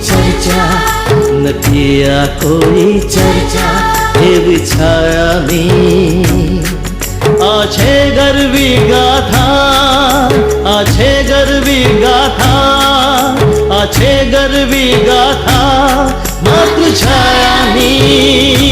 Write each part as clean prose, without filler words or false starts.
ચર્ચા, નથી આ કોઈ ચર્ચા એવી છાયાની. આ છે ગરવી ગાથા, આ છે ગરવી ગાથા, આ છે ગરવી ગાથા માતૃ છાયાની.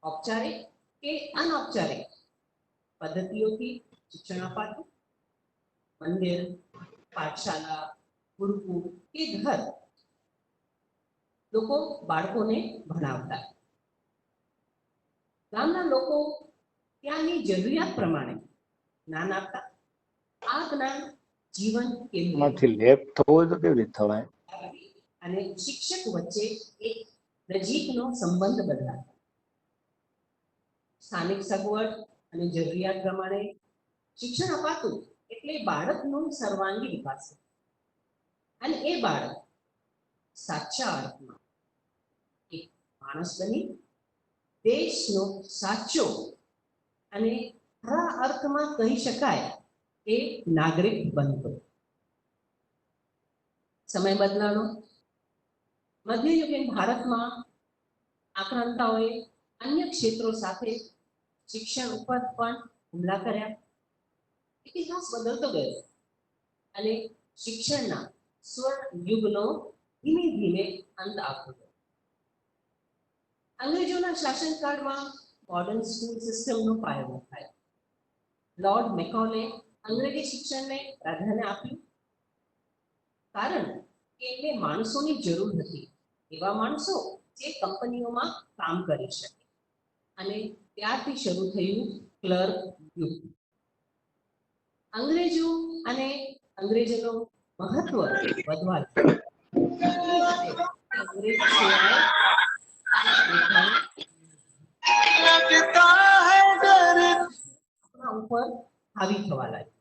औपचारिक के अनौपचारिक पद्धतिओथी शिक्षण अपातुं, मंदिर, पाठशाला, गुरुकुल के घर लोको बाळकोने भणावता. गामना लोको त्यांनी जरूरियात प्रमाणे ज्ञान आपता. आ ज्ञान जीवन केमथी लेप थवो तो केवी रीते थवाय अने शिक्षक वच्चे एक नजीकनो संबंध बदलाय. स्थानिक सगवड અને જરૂરિયાત પ્રમાણે શિક્ષણ અપાતું એટલે બાળકનો સર્વાંગી વિકાસ અને એ બાળક સાચા અર્થમાં એક માણસ બની દેશનો સાચો અને ખરા અર્થમાં કહી શકાય એ નાગરિક બનતો. સમય બદલાણો. મધ્યયુગીન ભારતમાં આક્રાંતાઓએ अन्य क्षेत्रों साथे शिक्षण पर पण हुमला कर्या. इतिहास बदलतो गयो अने शिक्षणना स्वर्ण युगनो धीमे धीमे अंत आवतो गयो. अंग्रेजोना शासनकाळमां मॉडर्न स्कूल सिस्टमनो पायो नखायो. लॉर्ड मेकॉले अंग्रेजी शिक्षणने प्राधान्य आप्युं कारण के एमने माणसोनी जरूर हती. एवा माणसो जे कंपनीओमां काम करी शके. અને ત્યારથી શરૂ થયું ક્લર્ક યુગ. અંગ્રેજો અને અંગ્રેજોનો મહત્વ વધવા ઉપર હાવી થવા લાગ્યું.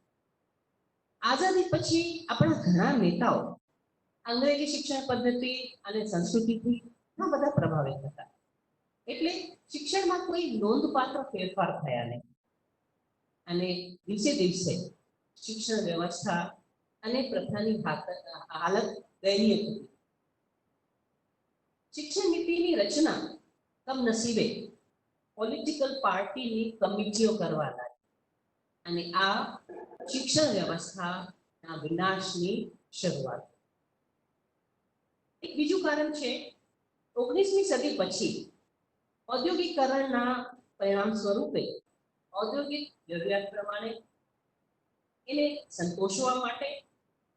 આઝાદી પછી આપણા ઘણા નેતાઓ અંગ્રેજી શિક્ષણ પદ્ધતિ અને સંસ્કૃતિથી ઘણા બધા પ્રભાવિત હતા. એટલે શિક્ષણમાં કોઈ નોંધપાત્ર ફેરફાર થયા નહીં અને દિવસે દિવસે શિક્ષણ વ્યવસ્થા અને પ્રથાની હાલત દયનીય હતી. શિક્ષણ નીતિની રચના કમનસીબે પોલિટિકલ પાર્ટીની કમિટીઓ કરવા લાગી અને આ શિક્ષણ વ્યવસ્થાના વિનાશની શરૂઆત. એક બીજું કારણ છે 19મી સદી પછી औद्योगिकरणना परिणाम स्वरूपे औद्योगिक जरूरियात प्रमाणे एने संतोषवा माटे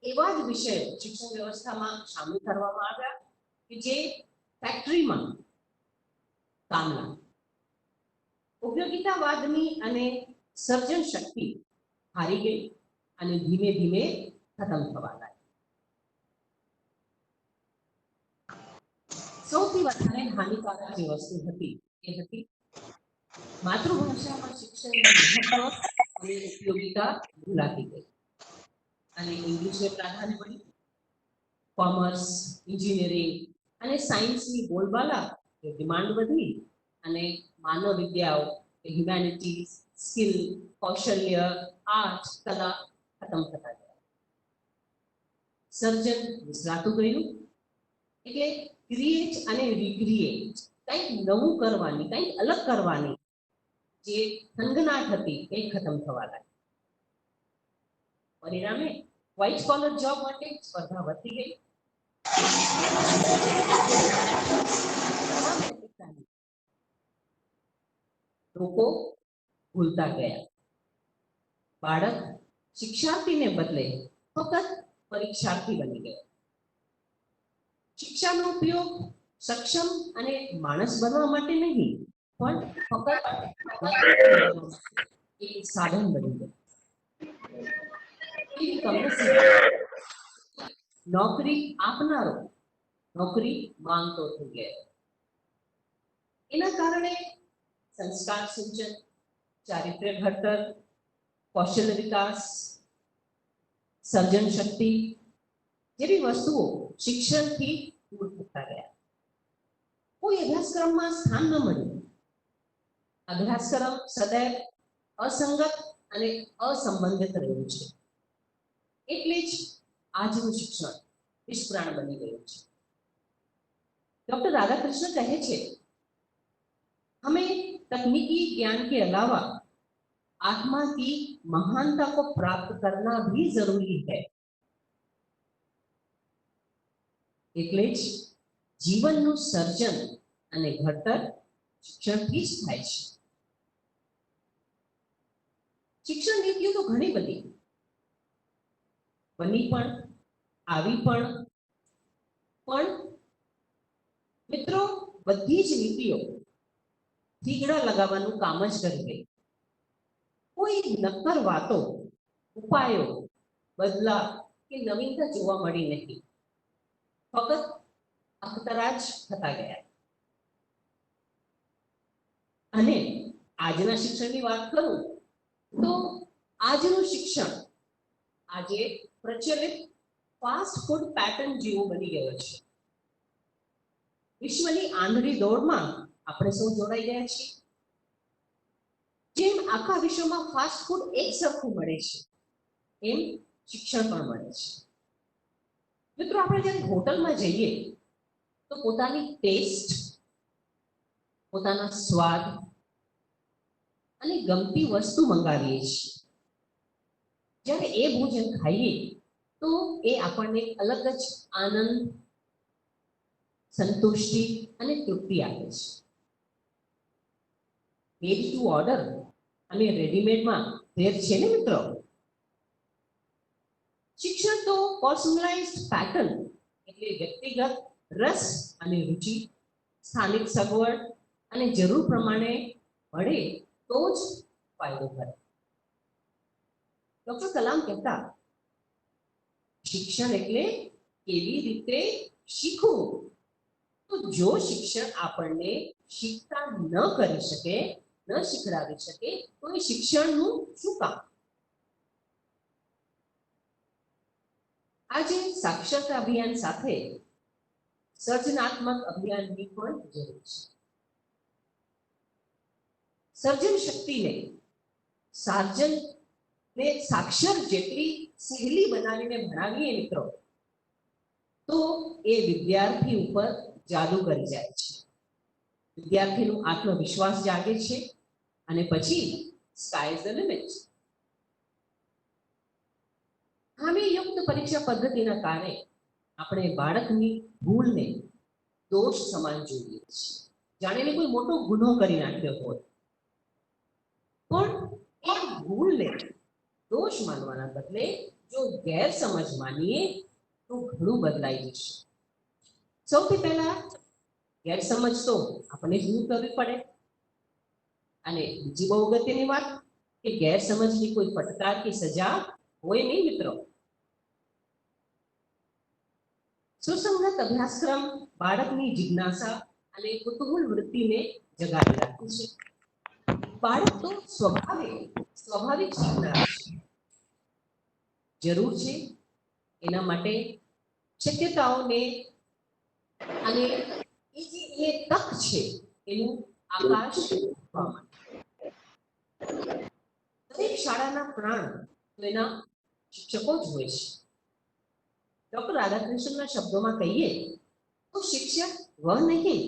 एवा ज विषय शिक्षण व्यवस्थामां शामिल करवामां आव्या के जे फैक्टरीमां कामना उपयोगितावादनी अने सर्जन शक्ति हारी गई अने धीमे धीमे खत्म थवा लागी. સૌથી વધારે હાનિકારક જે વસ્તુ હતી એ હતી માતૃભાષામાં શિક્ષણનું મહત્વ અને ઉપયોગિતા ભૂલાતી ગઈ અને ઇંગ્લિશને પ્રાધાન્ય મળ્યું. કોમર્સ, એન્જિનિયરિંગ અને સાયન્સની બોલબાલા ડિમાન્ડ વધી અને માનવ વિદ્યાઓ હ્યુમેનિટીઝ, સ્કિલ, કૌશલ્ય, આર્ટ, કલા ખતમ થતા ગયા. સર્જન વિસરાતું ગયું. એટલે ક્રિએટ અને રિક્રિએટ કંઈક નવું કરવાની, કંઈક અલગ કરવાની જે થનગનાટ હતી એ ખતમ થવા લાગી. પરિણામે વ્હાઇટ કોલર જોબ માટે સ્પર્ધા વધતી ગઈ. લોકો ભૂલતા ગયા. બાળક શિક્ષાર્થીને બદલે ફક્ત પરીક્ષાર્થી બની ગયો. शिक्षाનો ઉપયોગ સક્ષમ અને માણસ બનવા માટે નહીં પણ ફક્ત એક સાધન બની ગયું. નોકરી આપનારો નોકરી માંગતો થઈ ગયો. એના કારણે સંસ્કાર સિંચન, ચારિત્ર્ય ઘડતર, કૌશલ્ય વિકાસ, સર્જન શક્તિ જેવી વસ્તુઓ શિક્ષણથી દૂર થતા ગયા. કોઈ અભ્યાસક્રમમાં સ્થાન ન મળ્યું. અભ્યાસક્રમ સદૈવ અસંગત અને અસંબંધિત રહ્યું છે. એટલે જ આજનું શિક્ષણ નિષ્પ્રાણ બની ગયું છે. डॉक्टर राधाकृष्ण कहे छे, हमें तकनीकी ज्ञान के अलावा आत्मा की महानता को प्राप्त करना भी जरूरी है. એટલે જ જીવનનું સર્જન અને ઘડતર શિક્ષણથી જ થાય છે. શિક્ષણ નીતિઓ તો ઘણી બધી બની પણ આવી પણ મિત્રો બધી જ નીતિઓ થીગડા લગાવવાનું કામ જ કરી ગઈ. કોઈ નક્કર વાતો, ઉપાયો, બદલા કે નવીનતા જોવા મળી નહીં. ફક્ત અખતરા જ થતા ગયા. અને આજના શિક્ષણની વાત કરું તો આજનું શિક્ષણ આજે પ્રચલિત ફાસ્ટ ફૂડ પેટર્ન જેવું બની ગયો છે. વિશ્વની આંધળી દોડમાં આપણે સૌ જોડાઈ ગયા છીએ. જેમ આખા વિશ્વમાં ફાસ્ટ ફૂડ એક સરખું મળે છે, એમ શિક્ષણ પણ મળે છે. મિત્રો, આપણે જ્યારે હોટલમાં જઈએ તો પોતાની ટેસ્ટ, પોતાના સ્વાદ અને ગમતી વસ્તુ મંગાવીએ છીએ. જ્યારે એ ભોજન ખાઈએ તો એ આપણને અલગ જ આનંદ, સંતુષ્ટિ અને તૃપ્તિ આપે છે. મેડ ટુ ઓર્ડર અને રેડીમેડમાં ફેર છે ને મિત્રો? શિક્ષણ તો પર્સનલાઇઝ્ડ પેટર્ન એટલે વ્યક્તિગત રસ અને રુચિ, સ્થાનિક સગવડ અને જરૂર પ્રમાણે મળે તો જ ફાયદો કરે. ડોક્ટર કલામ કહેતા, શિક્ષણ એટલે કેવી રીતે શીખવું. તો જો શિક્ષણ આપણને શીખતા ન કરી શકે, ન શીખડાવી શકે, તો એ શિક્ષણનું શું કામ? આજે સાક્ષરતા અભિયાન સાથે સર્જનાત્મક અભિયાનની પણ જરૂર છે. સર્જન શક્તિને સાક્ષર જેટલી સહેલી બનાવીને ભણાવીએ મિત્રો, તો એ વિદ્યાર્થી ઉપર જાદુ કરી જાય છે. વિદ્યાર્થીનું આત્મવિશ્વાસ જાગે છે અને પછી સ્કાય ઇઝ ધ લિમિટ. ખામીયુક્ત પરીક્ષા પદ્ધતિના કારણે આપણે બાળકની ભૂલને દોષ સમાન જોઈએ છીએ. જાણે કોઈ મોટો ગુનો કરી નાખ્યો હોય, પણ એ ભૂલને દોષ માનવાના બદલે જો ગેરસમજ માનીએ તો ઘણું બદલાઈ જશે. સૌથી પહેલા ગેરસમજ તો આપણે જ દૂર કરવી પડે. અને બીજી બહુ અગત્યની વાત કે ગેરસમજની કોઈ ફટકાર કે સજા હોય નહીં મિત્રો. સુસંગત અભ્યાસક્રમ બાળકની જિજ્ઞાસા અને કુતૂહલ વૃત્તિને જગાવી રાખે છે. બાળક તો સ્વાભાવિક શીખનાર છે. જરૂર છે એના માટે શક્યતાઓને અને એ જે એ તક છે એનું આકાશ આપવા માટે. દરેક શાળાના પ્રાણ તો એના શિક્ષકો જ હોય છે. डॉक्टर राधाकृष्णन शब्दों में कहिए तो शिक्षक वह नहीं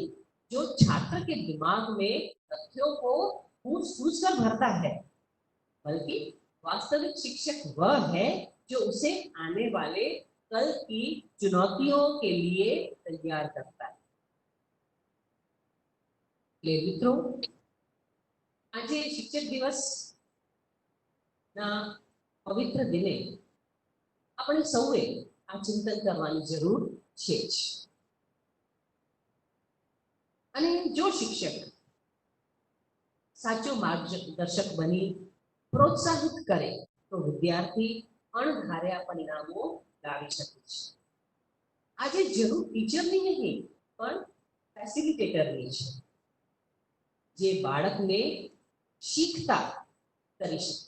जो छात्र के दिमाग में तथ्यों को पूछ कर भरता है, बल्कि वास्तविक शिक्षक वह है जो उसे आने वाले कल की चुनौतियों के लिए तैयार करता है. मित्रों, आज शिक्षक दिवस ना पवित्र दिने अपने सौए આ ચિંતન કરવાની જરૂર છે જ. અને જો શિક્ષક સાચો માર્ગદર્શક બની પ્રોત્સાહિત કરે તો વિદ્યાર્થી અણધાર્યા પરિણામો લાવી શકે છે. આજે જરૂર ટીચરની નહીં પણ ફેસિલિટેટરની છે. જે બાળકને શીખતા કરી શકે.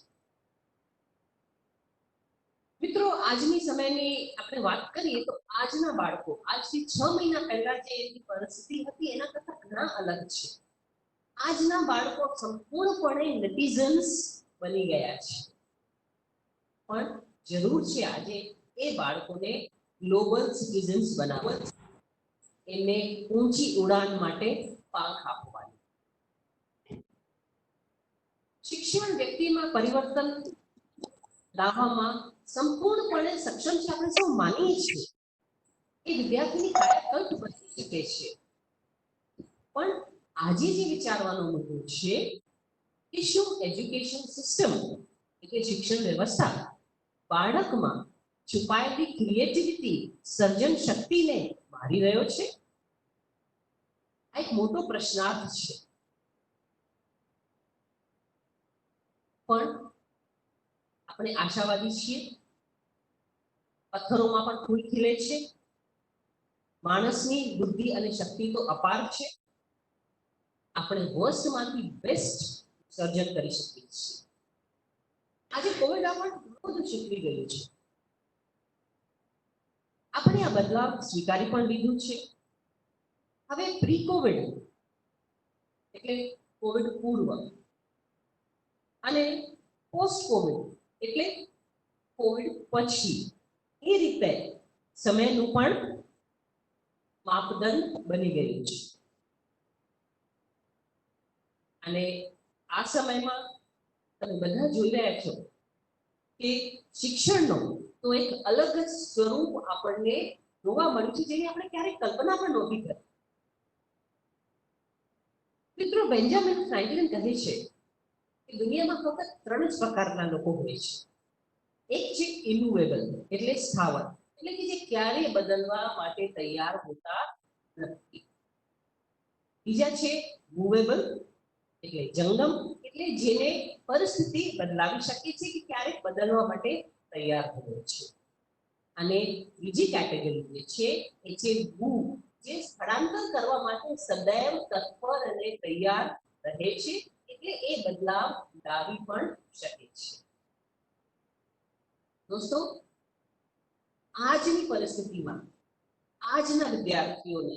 મિત્રો, આજની સમયની આપણે વાત કરીએ તો આજના બાળકો આજથી 6 મહિના પહેલા જે એની પરિસ્થિતિ હતી એના કરતા ઘણા અલગ છે. આજના બાળકો સંપૂર્ણપણે નેટિઝન્સ બની ગયા છે, પણ જરૂર છે આજે એ બાળકોને ગ્લોબલ સિટીઝન્સ બનાવવા, એમને ઊંચી ઉડાન માટે પાંખ આપવાની. શિક્ષણ વ્યક્તિમાં પરિવર્તન લાવવામાં સંપૂર્ણપણે સક્ષમ છે આપણે સૌ માનીએ છીએ. એ વિદ્યાર્થીની કાયાકલ્પ બની શકે છે, પણ આજે જે વિચારવાનો મુદ્દો છે કે શું એજ્યુકેશન સિસ્ટમ એટલે શિક્ષણ વ્યવસ્થા બાળકમાં છુપાયેલી ક્રિએટિવિટી, સર્જન શક્તિને મારી રહ્યો છે? આ એક મોટો પ્રશ્નાર્થ છે. પણ આપણે આશાવાદી છીએ. પથ્થરોમાં પણ ફૂલ ખીલે છે. માણસની બુદ્ધિ અને શક્તિ તો અપાર છે. આપણે વર્સ્ટમાંથી બેસ્ટ સર્જન કરી શકીએ છીએ. આજે કોવિડ આપણને ઘણું બધું શીખવી ગયું છે. આપણે આ બદલાવ સ્વીકારી પણ લીધું છે. હવે પ્રી કોવિડ એટલે કોવિડ પૂર્વ અને પોસ્ટ કોવિડ એટલે કોવિડ પછી, એ રીતે સમયનું પણ માપદંડ બની ગયું છે. અને આ સમયમાં તમે બધા જોઈ રહ્યા છો કે શિક્ષણનો તો એક અલગ જ સ્વરૂપ આપણને જોવા મળ્યું છે, જેની આપણે ક્યારેય કલ્પના પણ નહોતી કરી. મિત્રો, બેન્જામિન ફ્રેન્કલિન કહે છે કે દુનિયામાં ફક્ત 3 જ પ્રકારના લોકો હોય છે. એક છે ઇમૂવેબલ એટલે સ્થાવર, એટલે કે જે ક્યારેય બદલવા માટે તૈયાર હોતા નથી. બીજા છે મૂવેબલ એટલે જંગમ, એટલે જેને પરિસ્થિતિ બદલાવી શકે છે કે ક્યારેક બદલવા માટે તૈયાર હોય છે. અને બીજી કેટેગરી જે છે એ છે મૂવ, જે સ્થળાંતર કરવા માટે સદૈવ તત્પર અને તૈયાર રહે છે, એટલે એ બદલાવ લાવી પણ શકે છે. દોસ્તો, આજની પરિસ્થિતિમાં આજના વિદ્યાર્થીઓને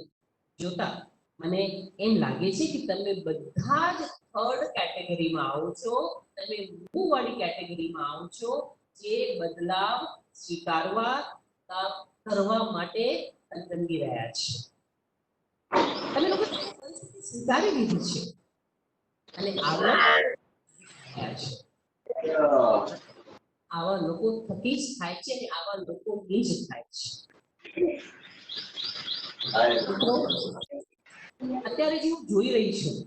જોતા મને એમ લાગે છે કે તમે બધા જ થર્ડ કેટેગરીમાં આવો છો, તમે મૂવ વાળી કેટેગરીમાં આવો છો, જે બદલાવ સ્વીકારવા કરવા માટે તંગી રહ્યા છે. તમે લોકો પરિસ્થિતિ સ્વીકારી લીધી છે અને આગળ છે. આવા લોકો થકી જ થાય છે અને આવા લોકો ની જ થાય છે. અત્યારે જે હું જોઈ રહી છું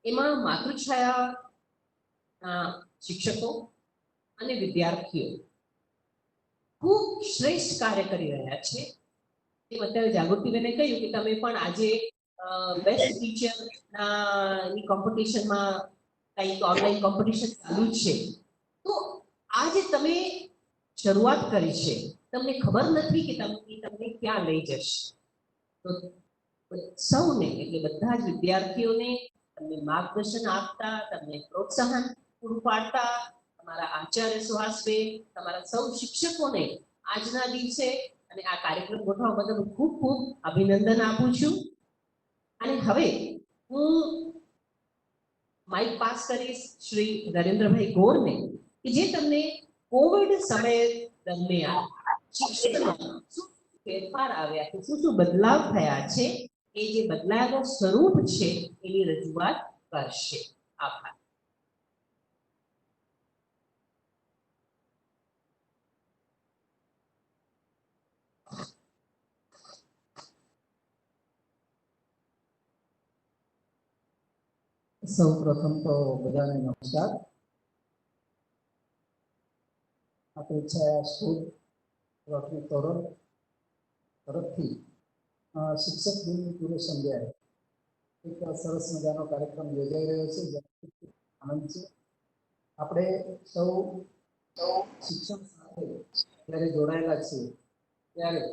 એમાં માતૃછાયા શિક્ષકો અને વિદ્યાર્થીઓ ખૂબ શ્રેષ્ઠ કાર્ય કરી રહ્યા છે. એમ અત્યારે જાગૃતિબેને કહ્યું કે તમે પણ આજે બેસ્ટ ટીચર ની કોમ્પિટિશનમાં કંઈક ઓનલાઈન કોમ્પિટિશન ચાલુ છે. તો આ જે તમે શરૂઆત કરી છે, તમને ખબર નથી કે તમને ક્યાં લઈ જશે. તો સૌને એટલે બધા જ વિદ્યાર્થીઓને તમને માર્ગદર્શન આપતા, તમને પ્રોત્સાહન પૂરું પાડતા તમારા આચાર્ય સુહાસબેન, તમારા સૌ શિક્ષકોને આજના દિવસે અને આ કાર્યક્રમ ગોઠવવા બદલ હું ખૂબ ખૂબ અભિનંદન આપું છું. અને હવે હું માઇક પાસ કરીશ શ્રી નરેન્દ્રભાઈ ગોરને, કે જે તમને કોવિડ સમય દરમિયાન શિક્ષણમાં શું ફેરફાર આવ્યા છે, શું બદલાવ થયા છે, એ જે બદલાયેલો સ્વરૂપ છે એની રજૂઆત કરશે. આભાર. સૌ પ્રથમ તો બધાને નમસ્કાર. માતૃછાયા સ્કૂલ રોટરી તોરણ તરફથી શિક્ષક દિનની પૂર્વ સંધ્યાએ એક સરસ મજાનો કાર્યક્રમ યોજાઈ રહ્યો છે, જેનો આનંદ છે. આપણે સૌ શિક્ષણ સાથે જ્યારે જોડાયેલા છીએ ત્યારે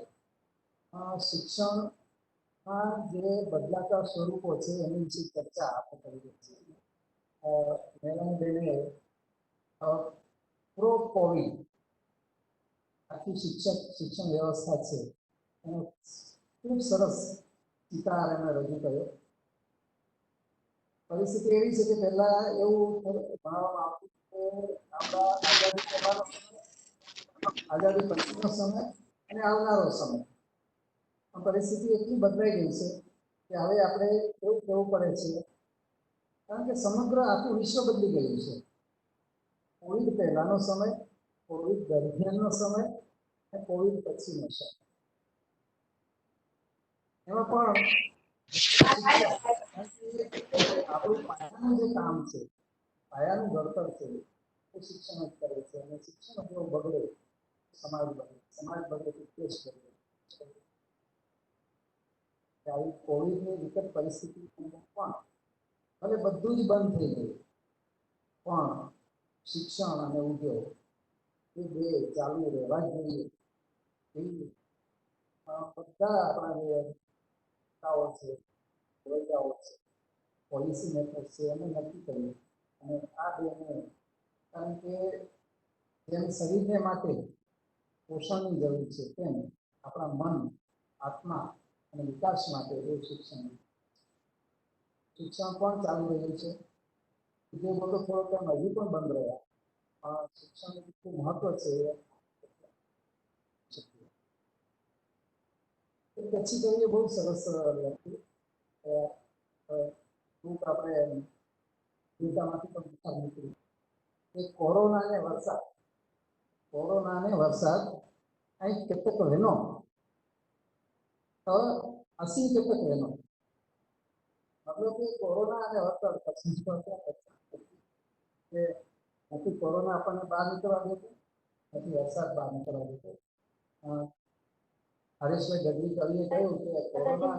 શિક્ષણ આ જે બદલાતા સ્વરૂપો છે એની વિશે ચર્ચા આપણે કરી રહી છીએ. મેલાનબેને પ્રો કોવિડ આખી શિક્ષણ વ્યવસ્થા છે એનો ખૂબ સરસ ચિતાર એને રજૂ કર્યો. પરિસ્થિતિ એવી છે કે પહેલા એવું ભણાવવામાં આવતું કે આપણા આઝાદી પહેલાનો સમય, આઝાદી પછીનો સમય અને આવનારો સમય. પરિસ્થિતિ એટલી બદલાઈ ગઈ છે કે હવે આપણે એવું કહેવું પડે છે, કારણ કે સમગ્ર આખું વિશ્વ બદલી ગયું છે. કોવિડ પહેલાનો સમય, કોવિડ દરમિયાનનો સમય અને કોવિડ પછીનો સમય. એમાં પણ આપણું પાયાનું જે કામ છે, પાયાનું ઘડતર છે એ શિક્ષણ જ કરે છે. અને શિક્ષણ જો બગડે સમાજ બગડે, સમાજ બગડે તો દેશ બગડે. આવી કોવિડની વિકટ પરિસ્થિતિમાં પણ ભલે બધું જ બંધ થઈ ગયું, પણ શિક્ષણ અને ઉદ્યોગ એ બે ચાલુ રહેવા જ જોઈએ. બધા આપણા જે નેતાઓ છે, વડાઓ છે, પોલિસી મેકર્સ છે, એને નક્કી કર્યું. અને આ બેને, કારણ કે જેમ શરીરને માટે પોષણની જરૂર છે, તેમ આપણા મન, આત્મા અને વિકાસ માટે એ શિક્ષણ પણ ચાલુ રહ્યું છે. ઉદ્યોગો તો થોડો ટાઈમ હજી પણ બંધ રહ્યા. શિક્ષણનું કેટલું મહત્વ છે એ પછી કહીએ બહુ સરસ લખ્યું. આપણે ગીતામાંથી પણ વિચાર નીકળી કે કોરોનાને વરસાદ અહીં કેટલોક વહેનો અસી કેટલોક વહેનો, મતલબ કે કોરોના અને વરસાદ પછી કે નથી કોરોના આપણને બહાર નીકળવા દેતો, નથી વરસાદ બહાર નીકળવા દેતો. હરેશભાઈ ગઢવી કવિએ કહ્યું કે કોરોના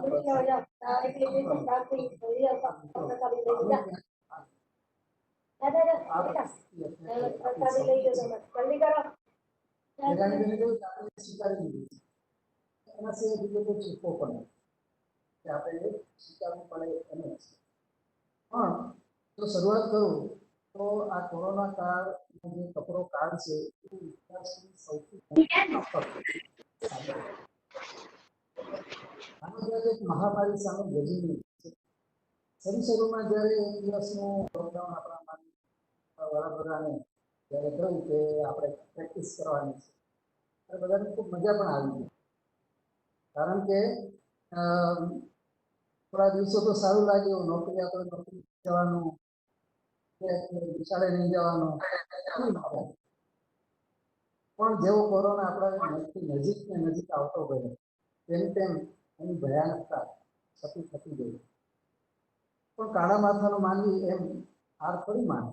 સ્વીકારી લીધી એના સિવાય બીજો કોઈ ચૂકો પણ કે આપણે સ્વીકારવું પડે એમ જ. પણ જો શરૂઆત કરું તો આ કોરોના કાળ જે કપરો કાળ છે એ ઇતિહાસની સૌથી એક મહામારી સામે ગજી છે. શરૂમાં જ્યારે એક દિવસનું લોકડાઉન આપણા વડાપ્રધાને જ્યારે કહ્યું કે આપણે પ્રેક્ટિસ કરવાની છે, ત્યારે બધાને ખૂબ મજા પણ આવી ગઈ. કારણ કે થોડા દિવસો તો સારું લાગ્યું, નોકરી જવાનું, શાળે નહીં જવાનું. પણ જેવો કોરોના આપણા નજીક ને નજીક આવતો ગયો તેમ તેમ એની ભયાનકતા થતી ગઈ. પણ કાળા માથાનો માનવી એમ હાર થોડી માને.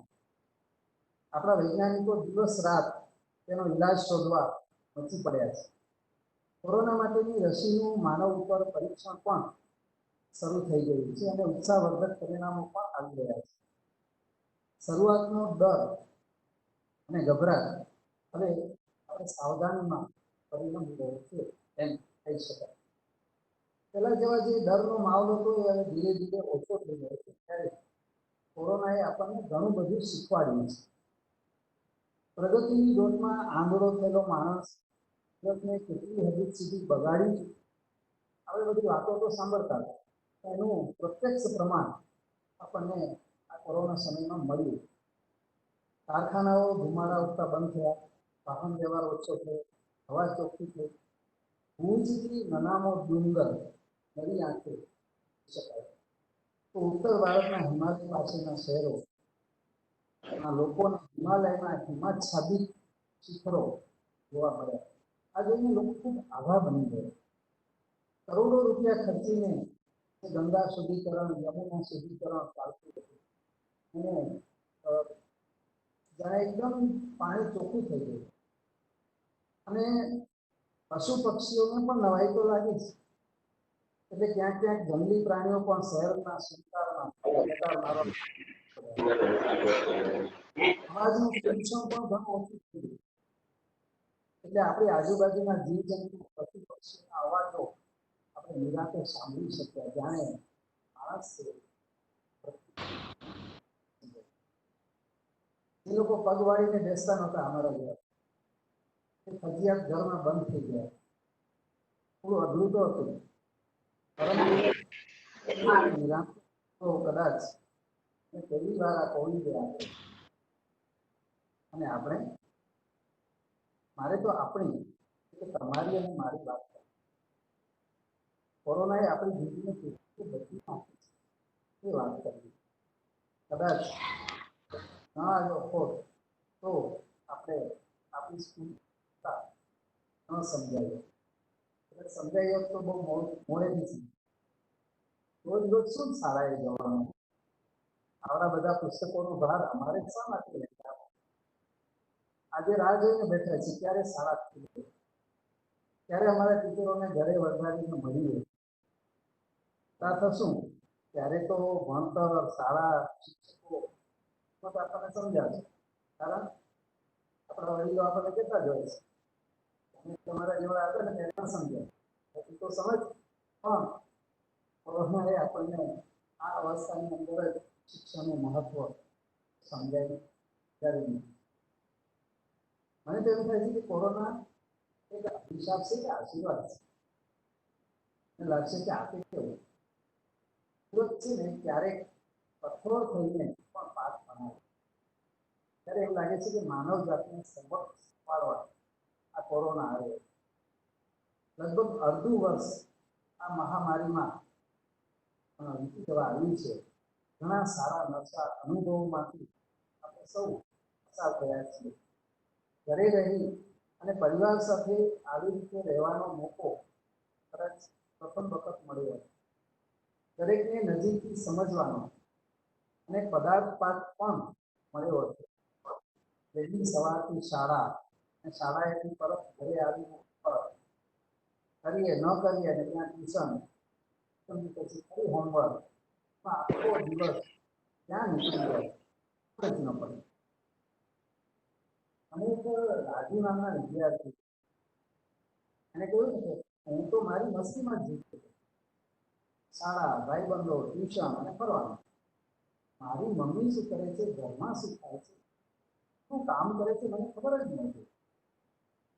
આપણા વૈજ્ઞાનિકો દિવસ રાત તેનો ઈલાજ શોધવા મચી પડ્યા છે. કોરોના માટેની રસીનું માનવ ઉપર પરીક્ષણ પણ શરૂ થઈ ગયું છે અને ઉત્સાહવર્ધક પરિણામો પણ આવી રહ્યા છે. શરૂઆતનો ડર અને ગભરાટ હવે આપણે સાવધાનીમાં પરિણમી રહ્યો છે એમ કહી શકાય. પહેલા જેવા જે ડરનો માહોલ હતો એ હવે ધીરે ધીરે ઓછો થઈ ગયો છે. ત્યારે કોરોનાએ આપણને ઘણું બધું શીખવાડ્યું છે. પ્રગતિની દોડમાં આંધળો થયેલો માણસ કેટલી હદ સુધી બગાડી છે, આવી બધી વાતો તો સાંભળતા હતા. એનું પ્રત્યક્ષ પ્રમાણ આપણને આ કોરોના સમયમાં મળ્યું. કારખાનાઓ ધુમાડા ઉઠતા બંધ થયા, વાહન વ્યવહાર ઓછો થયો, હવા ચોખ્ખી થઈ. ભુજથી નનામો ડુંગર નવી આંખે શકાય તો ઉત્તર ભારતના હિમાલય પાસેના શહેરો લોકોના હિમાલયના હિમાચ્છાદિત શિખરો જોવા મળ્યા. આ જોઈને લોકો ખૂબ આભા બની ગયા. કરોડો રૂપિયા ખર્ચીને ગંગા શુદ્ધિકરણ, યમુના શુદ્ધિકરણ ચાલતું હતું અને જ્યારે એકદમ પાણી ચોખ્ખું થઈ ગયું અને પશુ પક્ષીઓને પણ નવાઈ તો લાગી છે. એટલે ક્યાંક ક્યાંક જંગલી પ્રાણીઓ પણ શહેરના સુવિસ્તારમાં અવાજનું પ્રદૂષણ પણ ઘણું ઓછું થઈ ગયું. એટલે આપણી આજુબાજુના જીવજંતુ, પશુ પક્ષીઓના અવાજો આપણે નિરાતે સાંભળી શક્યા, જાણે માણસ છે. એ લોકો પગ વાળીને બેસતા નહોતા અમારા જેવા, એ ફરજિયાત ઘરમાં બંધ થઈ ગયા. થોડું અઘરું તો હતું, પરંતુ નિરાંત તો કદાચ પહેલી વાર આ કોવિડ ગયા. અને આપણે મારે તો આપણી તમારી અને મારી વાત કરી. કોરોનાએ આપણી જિંદગીને કેટલી બદલી નાખી છે એ વાત કરવી. કદાચ ન આવ્યો હોત તો આપણે આપણી સ્કૂલ ન સમજાયો, સમજાયો તો બહુ મોડેથી છે. રોજ રોજ શું શાળાએ જવાનું, આવડા બધા પુસ્તકોનો ભાર અમારે શા માટે લેતા? આજે રાહ જોઈને બેઠા છે ક્યારે શાળા ખુલે, ત્યારે અમારા ટીચરોને ઘરે વરસાદીને મળીએ. થશું ત્યારે તો ભણતર, શાળા, શિક્ષકો આપણને સમજાવે. કારણ આપણા વડીલો આપણને કહેતા જ હોય છે, તમારા જેવા આવે ને ત્યારે ન સમજાય પછી તો સમજ. પણ કોરોનાએ આપણને આ અવસ્થાની અંદર જ શિક્ષણનું મહત્વ સમજાવી કરી. મને તો એવું થાય છે કે કોરોના એક અભિશાપ છે કે આશીર્વાદ છે. મને લાગશે કે આપે કેવું છે ને ક્યારેક કઠોર થઈને પણ પાઠ બનાવે. ત્યારે એવું લાગે છે કે માનવ જાતને સબક શીખવાડવા આ કોરોના આવ્યો. લગભગ અડધું વર્ષ આ મહામારીમાં વીતી જવા આવ્યું છે. ઘણા સારા નશા અનુભવોમાંથી આપણે સૌ પસાર થયા છીએ. ઘરે રહી અને પરિવાર સાથે આવી રીતે રહેવાનો મોકો કદાચ પ્રથમ વખત મળ્યો. દરેકને નજીકથી સમજવાનો અને પદાર્થ પાઠ પણ મળ્યો હતો. વહેલી સવારથી શાળા અને શાળાએથી પરત ઘરે આવીને કરીએ ન કરીએ અને ત્યાં ટ્યુશન, પછી ફરી હોમવર્ક, આખો દિવસ ક્યાં નીકળી જાય જ ન પડે. અમુક રાજુ નામના વિદ્યાર્થી એને કહ્યું કે હું તો મારી મસ્તીમાં જ જીતું, શાળા, ભાઈબંધો, ટ્યુશન અને ફરવાનું. મારી મમ્મી શું કરે છે, ઘરમાં શું થાય છે, શું કામ કરે છે, મને ખબર જ નથી.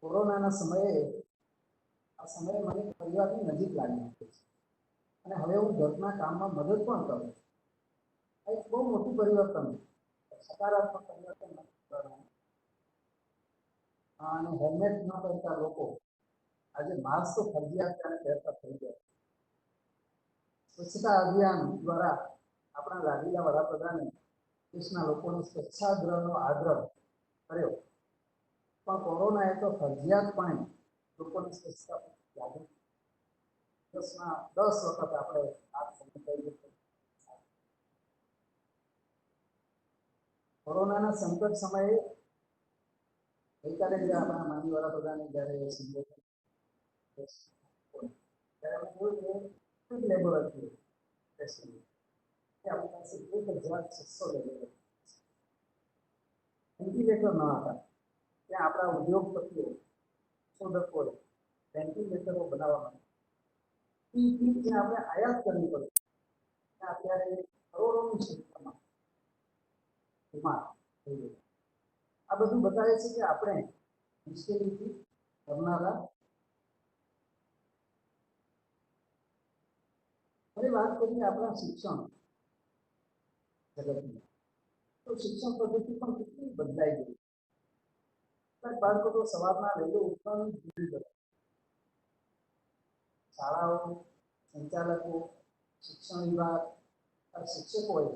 કોરોનાના સમયે આ સમયે મને પરિવારની નજીક લાગી હતી અને હવે હું ઘરના કામમાં મદદ પણ કરું. આ એક બહુ મોટું પરિવર્તન, સકારાત્મક પરિવર્તન નથી. અને હેલ્મેટ ન પહેરતા લોકો આજે માસ્ક તો ફરજિયાત ત્યારે પહેરતા થઈ ગયા. સ્વચ્છતા અભિયાન દ્વારા આપણા લાડીલા વડાપ્રધાને દેશના લોકોને સ્વચ્છાગ્રહનો આગ્રહ કર્યો. પણ કોરોનાએ તો ફરજિયાતપણે લોકોની સ્વચ્છતા જાગૃત. 10 વખત આપણે હાથ સેનિટાઈઝર. કોરોનાના સંકટ સમયે ગઈકાલે જે આપણા માનનીય વડાપ્રધાને જ્યારે સંબોધન ત્યારે અમે જોયું કે લેબોરેટરી ટેસ્ટિંગ આપણી પાસે 1600 લેબોરેટરી વેન્ટિલેટર ન હતા. ત્યાં આપણા ઉદ્યોગપતિઓ, શોધકોએ વેન્ટિલેટરો બનાવવા માટે જે આપણે આયાત કરવી પડે ત્યાં અત્યારે કરોડોની સંખ્યામાં ડિમાન્ડ થઈ ગઈ. આ બધું બતાવે છે કે આપણે મુશ્કેલીથી કરનારા. હવે વાત કરીએ આપણા શિક્ષણ જગતની, તો શિક્ષણ પદ્ધતિ પણ કેટલી બદલાઈ ગઈ. બાળકો તો સવારના વહેલું ઉઠવાનું ભૂલી ગયા. શાળાઓ, સંચાલકો, શિક્ષણ વિભાગ, શિક્ષકોએ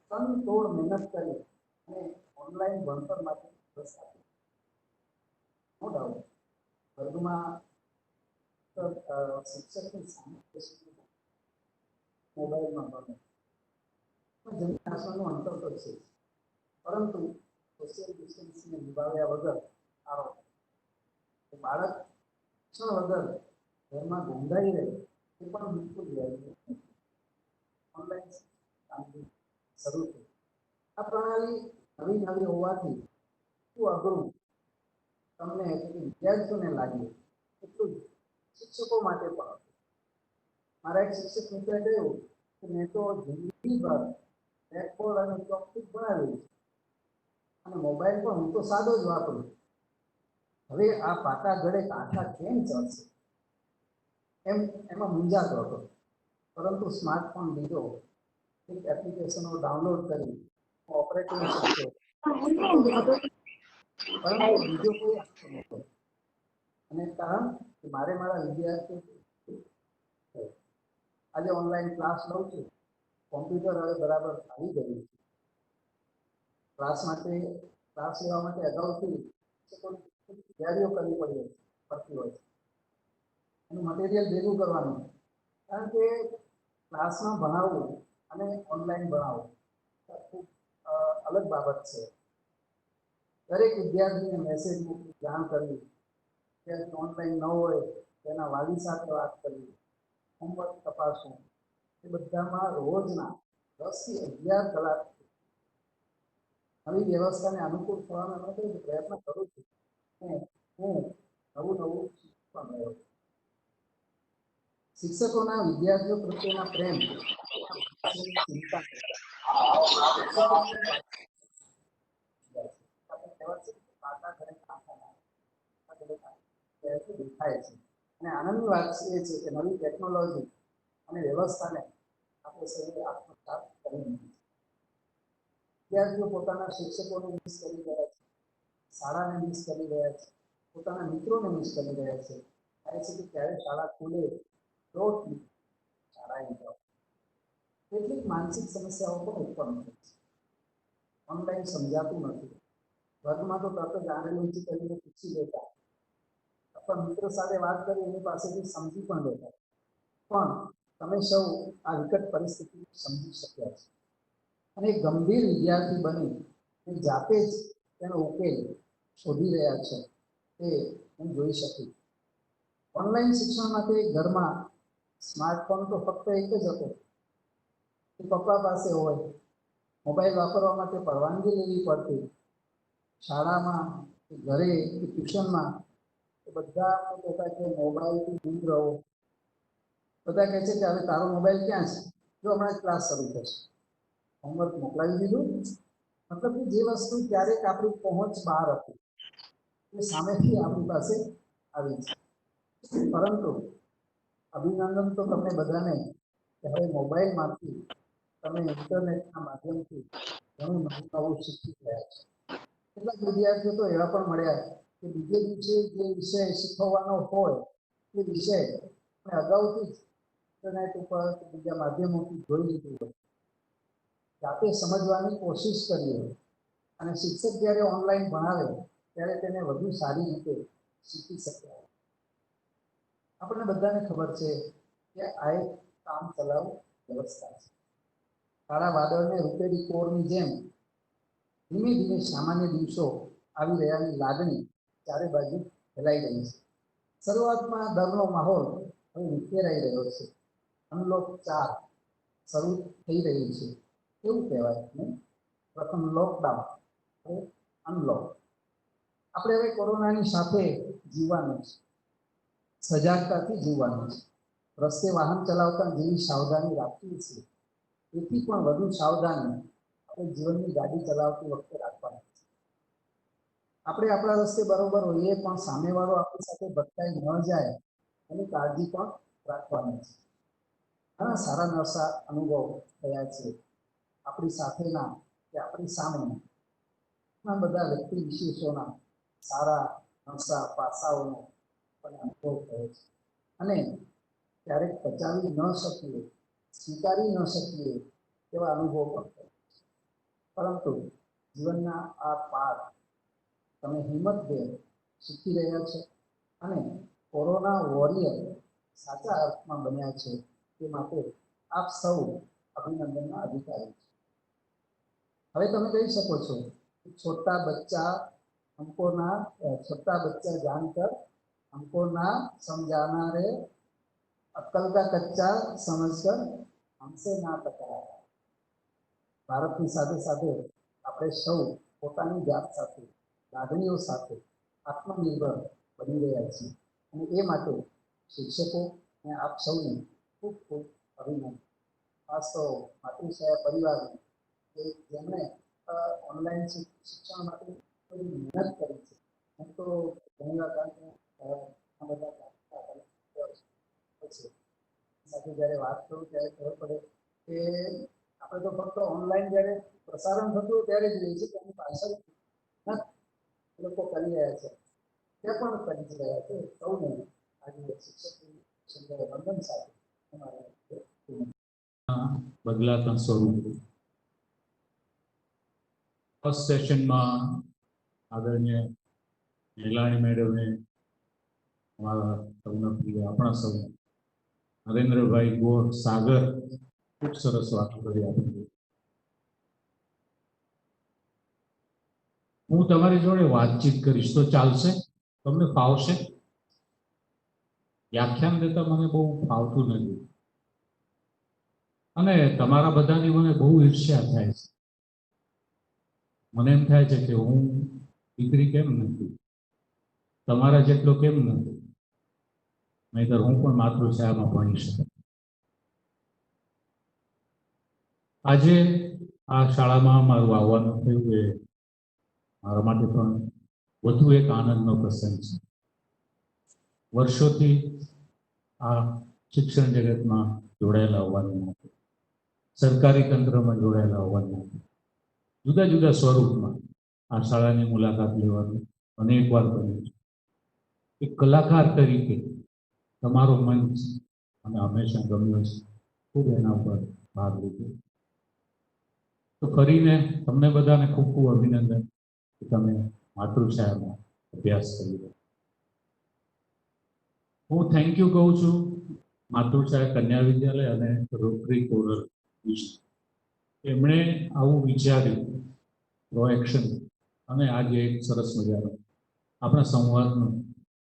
તનતોડ મહેનત કરી અને ઓનલાઈન ભણતર માટે વ્યવસ્થા કરી. નો ડાઉટ વર્ગમાં શિક્ષકની સામે મોબાઈલમાં ભણે, જમીન આસમાનનું અંતર તો છે, પરંતુ સોશિયલ ડિસ્ટન્સને નિભાવ્યા વગર બાળક શિક્ષણ વગર ઘરમાં ગોંધાઈ રહે એ પણ બિલકુલ ઓનલાઈન કામગીરી શરૂ થઈ. આ પ્રણાલી નવી નવી હોવાથી શું અઘરું તમને વિદ્યાર્થીઓને લાગ્યું, એટલું જ શિક્ષકો માટે પણ. મારા એક શિક્ષક મિત્રે કહ્યું કે મેં તો જિંદગીભર બ્લેકબોર્ડ અને ચોકથી ભણાવ્યું છે અને મોબાઈલ પણ હું તો સાદો જ વાપરું, હવે આ પાકા ગળે કાંઠા કેમ ચડશે એમાં મૂંઝાતો હતો. પરંતુ સ્માર્ટફોન લીધો, એક એપ્લિકેશનો ડાઉનલોડ કરી, ઓપરેટિંગ શીખ્યો, પરંતુ બીજો કોઈ આશરો નહોતો. અને કારણ કે મારે મારા વિદ્યાર્થીઓ આજે ઓનલાઈન ક્લાસ લઉં છું, કોમ્પ્યુટર હવે બરાબર આવી ગયું છે. ક્લાસ લેવા માટે અગાઉથી તૈયારીઓ કરવી પડતી હોય છે. એનું મટીરિયલ ભેગું કરવાનું, કારણ કે ક્લાસમાં ભણાવવું અને ઓનલાઈન ભણાવવું ખૂબ અલગ બાબત છે. દરેક વિદ્યાર્થીને મેસેજ મૂકી જાણ કરવી, કે ઓનલાઈન ન હોય તેના વાલી સાથે વાત કરવી, હોમવર્ક તપાસવું, એ બધામાં રોજના 10 થી 11 કલાક નવી વ્યવસ્થાને અનુકૂળ થવાનો માટે પ્રયત્ન કરું છું. હું નવું શીખવા મળ્યો. શિક્ષકોના વિદ્યાર્થીઓ પ્રત્યેના પ્રેમ, ચિંતા દેખાય છે. અને આનંદની વાત એ છે કે નવી ટેકનોલોજી અને વ્યવસ્થાને આપણે સૌએ આત્મસાત કરી દીધી. વિદ્યાર્થીઓ પોતાના શિક્ષકોને મિસ કરી રહ્યા છે, શાળાને મિસ કરી રહ્યા છે, પોતાના મિત્રોને મિસ કરી રહ્યા છે. થાય છે કે ક્યારે શાળા ખુલે તો શાળાએ જાઓ. કેટલીક માનસિક સમસ્યાઓ પણ ઉત્પન્ન થાય છે. ઓનલાઈન સમજાતું નથી, વર્ગમાં તો તરત જ આંગળી ઊંચી કરીને પૂછી લેતા, અથવા મિત્ર સાથે વાત કરી એની પાસેથી સમજી પણ લેતા. પણ તમે સૌ આ વિકટ પરિસ્થિતિ સમજી શક્યા છે અને ગંભીર વિદ્યાર્થી બની તે જાતે જ તેનો ઉકેલ શોધી રહ્યા છે, તે હું જોઈ શકું. ઓનલાઈન શિક્ષણ માટે ઘરમાં સ્માર્ટફોન તો ફક્ત એક જ હતો, એ પપ્પા પાસે હોય. મોબાઈલ વાપરવા માટે પરવાનગી લેવી પડતી. શાળામાં કે ઘરે કે ટ્યુશનમાં બધા કહેતા કે મોબાઈલથી દૂર રહો. બધા કહે છે કે હવે તારો મોબાઈલ ક્યાં છે, જો હમણાં ક્લાસ શરૂ થશે, હોમવર્ક મોકલાવી દીધું. મતલબ કે જે વસ્તુ ક્યારેક આપણી પહોંચ બહાર હતી એ સામેથી આપણી પાસે આવી છે. પરંતુ અભિનંદન તો તમને બધાને કે હવે મોબાઈલમાંથી તમે ઇન્ટરનેટના માધ્યમથી ઘણું નવું શીખી ગયા છે. કેટલાક વિદ્યાર્થીઓ તો એવા પણ મળ્યા કે બીજે દિવસે જે વિષય શીખવવાનો હોય એ વિષય મેં અગાઉથી જ ઇન્ટરનેટ ઉપર બીજા માધ્યમોથી જોઈ લીધું હોય, જાતે સમજવાની કોશિશ કરી હોય, અને શિક્ષક જ્યારે ઓનલાઈન ભણાવે ત્યારે તેને વધુ સારી રીતે શીખી શક્યા. આપણને બધાને ખબર છે કે આ એક કામ ચલાવ વ્યવસ્થા છે. કાળા વાદળને રૂપેરી કોરની જેમ ધીમે ધીમે સામાન્ય દિવસો આવી રહ્યાની લાગણી ચારે બાજુ ફેલાઈ રહી છે. શરૂઆતમાં ડરનો માહોલ હવે વિખેરાઈ રહ્યો છે. અનલોક 4 શરૂ થઈ રહ્યું છે એવું કહેવાય ને. પ્રથમ લોકડાઉન, હવે અનલોક. આપણે હવે કોરોનાની સાથે જીવવાનું છે, સજાગતાથી જીવવાનું છે. રસ્તે વાહન ચલાવતા જેવી સાવધાની રાખવી છે, એથી પણ વધુ સાવધાની આપણે જીવનની ગાડી ચલાવતી વખતે રાખવાની છે. આપણે આપણા રસ્તે બરોબર હોઈએ પણ સામેવાળો આપણી સાથે ભટકાઈ ન જાય એની કાળજી પણ રાખવાની છે. ઘણા સારા નરસા અનુભવ થયા છે આપણી સાથેના કે આપણી સામેના. ઘણા બધા વ્યક્તિ વિશેષોના સારા નરસા પાસાઓનો પણ અનુભવ થયો છે. અને ક્યારેક પચાવી ન શકીએ, સ્વીકારી ન શકીએ એવા અનુભવ પણ થયા. પરંતુ જીવનના આ પાઠ તમે હિંમતભેર શીખી રહ્યા છો અને કોરોના વોરિયર સાચા અર્થમાં બન્યા છે, તે માટે આપ સૌ અભિનંદનના અધિકારી છે. હવે તમે કહી શકો છો છોટા બચ્ચા જાણકર हमको ना समझाना रे, अक्कल का कच्चा समझकर हमसे ना टकराया. ભારતની સાથે સાથે આપણે સૌ પોતાની જાત સાથે, લાગણીઓ સાથે આત્મનિર્ભર બની રહ્યા છીએ. અને એ માટે શિક્ષકો અને આપ સૌને ખૂબ ખૂબ અભિનંદન. ખાસ તો માતૃછાયા પરિવારને કે જેમણે ઓનલાઈન શિક્ષણ માટે બધી મહેનત કરી છે. એમ તો ઘણી વાર કારણ કે આ બધા સાથે જ્યારે વાત કરું ત્યારે ખબર પડે કે આપણે તો ફક્ત ઓનલાઈન જ્યારે પ્રસારણ થતું ત્યારે જ જોઈએ છીએ કે એની પાછળ લોકો કરી રહ્યા છે, તે પણ કરી રહ્યા છે. સૌને આજે શિક્ષક વંદન સાથે બદલાતા સ્વરૂપો. ફર્સ્ટ સેશનમાં આદરણીય મેલાણી મેડમે અમારા સૌના પ્રિય આપણા સૌ નરેન્દ્રભાઈ ગોર સાગર ખૂબ સરસ વાતો કરી આપી. હું તમારી જોડે વાતચીત કરીશ તો ચાલશે? તમને ફાવશે? વ્યાખ્યાન દેતા મને બહુ ફાવતું નથી અને તમારા બધાની મને બહુ ઈર્ષ્યા થાય છે. મને એમ થાય છે કે હું દીકરી કેમ નથી, તમારા જેટલો કેમ નથી, નહીંતર હું પણ માતૃછાયામાં ભણી શકું. આજે આ શાળામાં મારું આવવાનું થયું એ મારા માટે પણ વધુ એક આનંદનો પ્રસંગ છે. વર્ષોથી આ શિક્ષણ જગતમાં જોડાયેલા હોવાનું માટે, સરકારી તંત્રમાં જોડાયેલા હોવાનું માટે, જુદા જુદા સ્વરૂપમાં આ શાળાની મુલાકાત લેવાનું અનેક વાર બન્યું છે. એક કલાકાર તરીકે તમારો મંચ અને હંમેશા ગમ્યો છે, ખૂબ એના ઉપર ભાગ લીધો. તો કરીને તમને બધાને ખૂબ ખૂબ અભિનંદન કે તમે માતૃછાયામાં અભ્યાસ કરી રહ્યો. હું થેન્ક યુ કહું છું માતૃછાયા કન્યા વિદ્યાલય અને રોટરી કોરલ વિશે. એમણે આવું વિચાર્યું, પ્રોએક્શન, અને આજે એક સરસ મજાનો આપણા સંવાદનો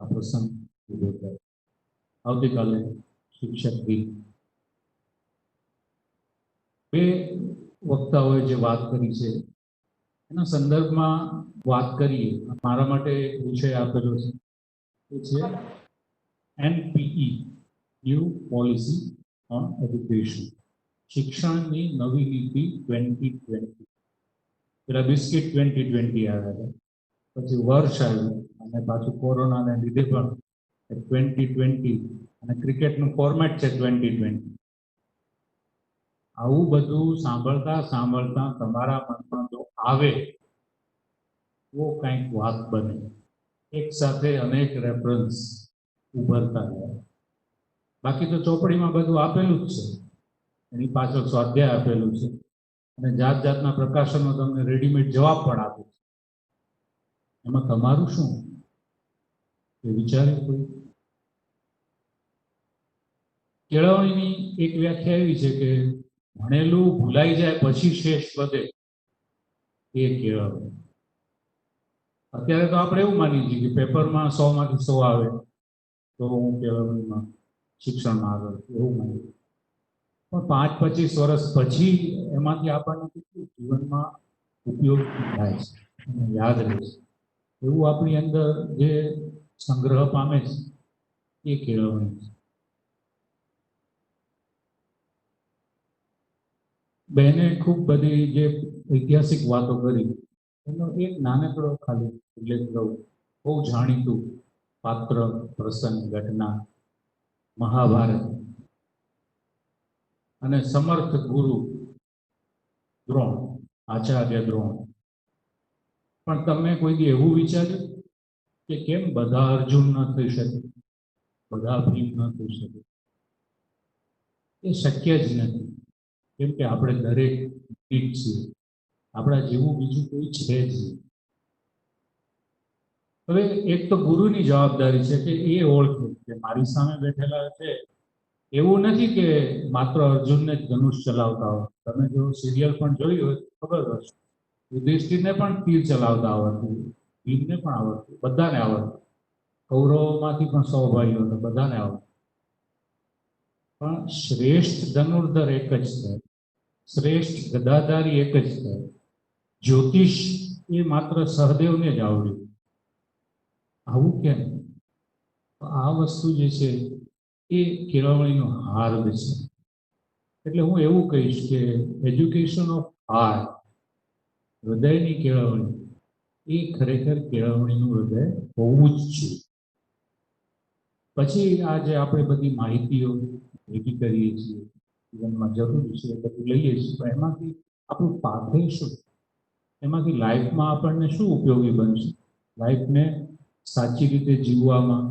આ પ્રસંગ ઉભો થયો. આવતીકાલે શિક્ષક દિન. બે વક્તાઓએ જે વાત કરી છે એના સંદર્ભમાં વાત કરીએ. મારા માટે વિષય આપેલો છે એ છે NPE, new policy on education, શિક્ષણની નવી નીતિ 2020. પેલા બિસ્કિટ 2020 આવ્યા હતા, પછી વર્ષ આવ્યું અને પાછું કોરોનાને લીધે પણ 2020 અને ક્રિકેટનું ફોર્મેટ છે 2020. આવું બધું સાંભળતા સાંભળતા તમારા મનમાં જો આવે તો કંઈક વાત બને, એક સાથે અનેક રેફરન્સ ઉભરતા જાય. બાકી તો ચોપડીમાં બધું આપેલું જ છે, એની પાછળ સ્વાધ્યાય આપેલું છે અને જાત જાતના પ્રકાશનો તમને રેડીમેડ જવાબ પણ આપે છે. એમાં તમારું શું એ વિચાર્યું કોઈ? કેળવણીની એક વ્યાખ્યા એવી છે કે ભણેલું ભૂલાઈ જાય પછી શેષ વધે એ કેળવણી. અત્યારે તો આપણે એવું માની છીએ કે પેપરમાં 100 માંથી 100 આવે તો હું કેળવણીમાં શિક્ષણમાં આગળ એવું માની. પણ 5-25 વર્ષ પછી એમાંથી આપણને કેટલું જીવનમાં ઉપયોગ થાય છે અને યાદ રહે છે, એવું આપણી અંદર જે સંગ્રહ પામે છે એ કેળવણી છે. બહેને ખૂબ બધી જે ઐતિહાસિક વાતો કરી એનો એક નાનકડો ખાલી ઉલ્લેખ કરું. બહુ જાણીતું પાત્ર, પ્રસંગ, ઘટના મહાભારત અને સમર્થ ગુરુ દ્રોણ, આચાર્ય દ્રોણ. પણ તમે કોઈ દી એવું વિચાર્યું કે કેમ બધા અર્જુન ન થઈ શકે, બધા ભીમ ન થઈ શકે? એ શક્ય જ નથી, કેમ કે આપણે દરેક એક છીએ, આપણા જેવું બીજું કોઈ છે જ નહીં. હવે એક તો ગુરુની જવાબદારી છે કે એ ઓળખે કે મારી સામે બેઠેલા છે એવું નથી કે માત્ર અર્જુનને જ ધનુષ ચલાવતા હોય. તમે જો સિરિયલ પણ જોઈ હોય ખબર હશે, યુધિષ્ઠિરને પણ તીર ચલાવતા આવડતું, ભીમને પણ આવડતું, બધાને આવડતું. કૌરવોમાંથી પણ 100 ભાઈઓ હતા, બધાને આવડતું. પણ શ્રેષ્ઠ ધનુર્ધર એક જ છે, શ્રેષ્ઠ ગદાધારી એક જ છે. જ્યોતિષ એ માત્ર સહદેવને જ આવડ્યું. આવું કેમ? આ વસ્તુ જે છે એ કેળવણીનો હાર્દ છે. એટલે હું એવું કહીશ કે એજ્યુકેશન ઓફ હાર્ટ, હૃદયની કેળવણી, એ ખરેખર કેળવણીનું હૃદય હોવું જ છે. પછી આ જે આપણે બધી માહિતીઓ ભેગી કરીએ છીએ, જીવનમાં જરૂરી છે બધું લઈએ છીએ, પણ એમાંથી આપણું પાથે શું, એમાંથી લાઈફમાં આપણને શું ઉપયોગી બનશે, લાઈફને સાચી રીતે જીવવામાં,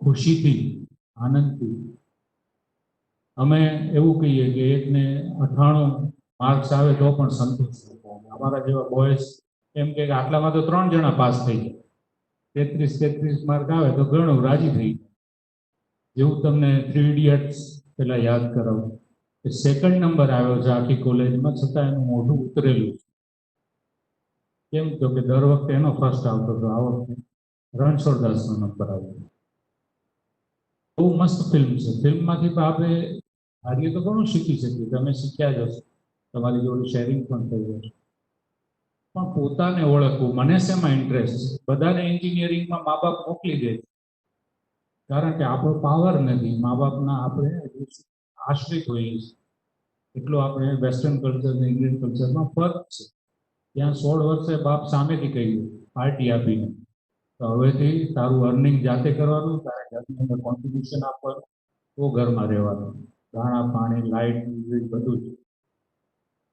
ખુશીથી, આનંદથી. અમે એવું કહીએ કે એકને 98 માર્ક્સ આવે તો પણ સંતોષ. અમારા જેવા બોયઝ એમ કે આટલામાં તો 3 જણા પાસ થઈ જાય, 33 માર્ક આવે તો ઘણું રાજી થઈ જાય. જેવું તમને 3 ઇડિયટ્સ પેલા યાદ કરાવું કે 2nd નંબર આવ્યો છે આખી કોલેજમાં, છતાં એનું મોઢું ઉતરેલું છે. કેમ તો કે દર વખતે એનો ફર્સ્ટ આવતો હતો, આ વખતે રણછોડદાસનો નંબર આવ્યો. બહુ મસ્ત ફિલ્મ છે. ફિલ્મમાંથી પણ આપણે હારીએ તો ઘણું શીખી શકીએ. તમે શીખ્યા જ હશો, તમારી જોડે શેરિંગ પણ થઈ જશે. પણ પોતાને ઓળખવું, મને શેમાં ઇન્ટરેસ્ટ છે. બધાને એન્જિનિયરિંગમાં મા બાપ મોકલી દે, કારણ કે આપણો પાવર નથી. મા બાપના આપણે આશ્રિત હોઈએ છીએ. એટલું આપણે વેસ્ટર્ન કલ્ચર અને ઇન્ડિયન કલ્ચરમાં ફરક છે. ત્યાં 16 વર્ષે બાપ સામેથી કહી દે પાર્ટી આપીને, તો હવેથી તારું અર્નિંગ જાતે કરવાનું, તારે ઘરની અંદર કોન્ટ્રીબ્યુશન આપવાનું, તો ઘરમાં રહેવાનું, દાણા પાણી લાઇટ વીજળી બધું જ.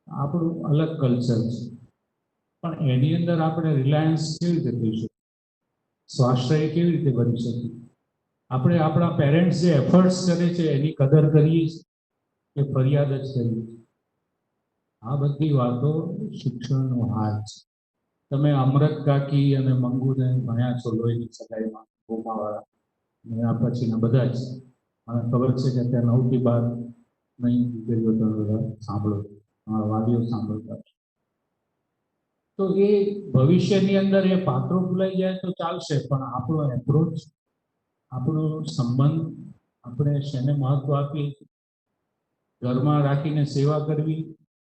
આપણું અલગ કલ્ચર છે, પણ એની અંદર આપણે રિલાયન્સ કેવી રીતે થઈ શકીએ, સ્વાશ્રય કેવી રીતે બની શકીએ? આપણે આપણા પેરેન્ટ્સ જે એફર્ટ્સ કરે છે એની કદર કરીએ કે ફરિયાદ જ કરીએ? આ બધી વાતો શિક્ષણનો હાથ છે. તમે અમૃત કાકી અને મંગુને ભણ્યા છો લોહીની સગાઈમાં, ગોમાવાળા, એના પછીના બધા જ. મને ખબર છે કે અત્યારે 9 થી 12 નહીં દીકરીઓ તમે બધા સાંભળો, તમારા વાલીઓ સાંભળતા. તો એ ભવિષ્યની અંદર એ પાત્રો ભૂલાઈ જાય તો ચાલશે, પણ આપણો એપ્રોચ, આપણો સંબંધ, આપણે શેને મહત્વ આપીએ, ઘરમાં રાખીને સેવા કરવી,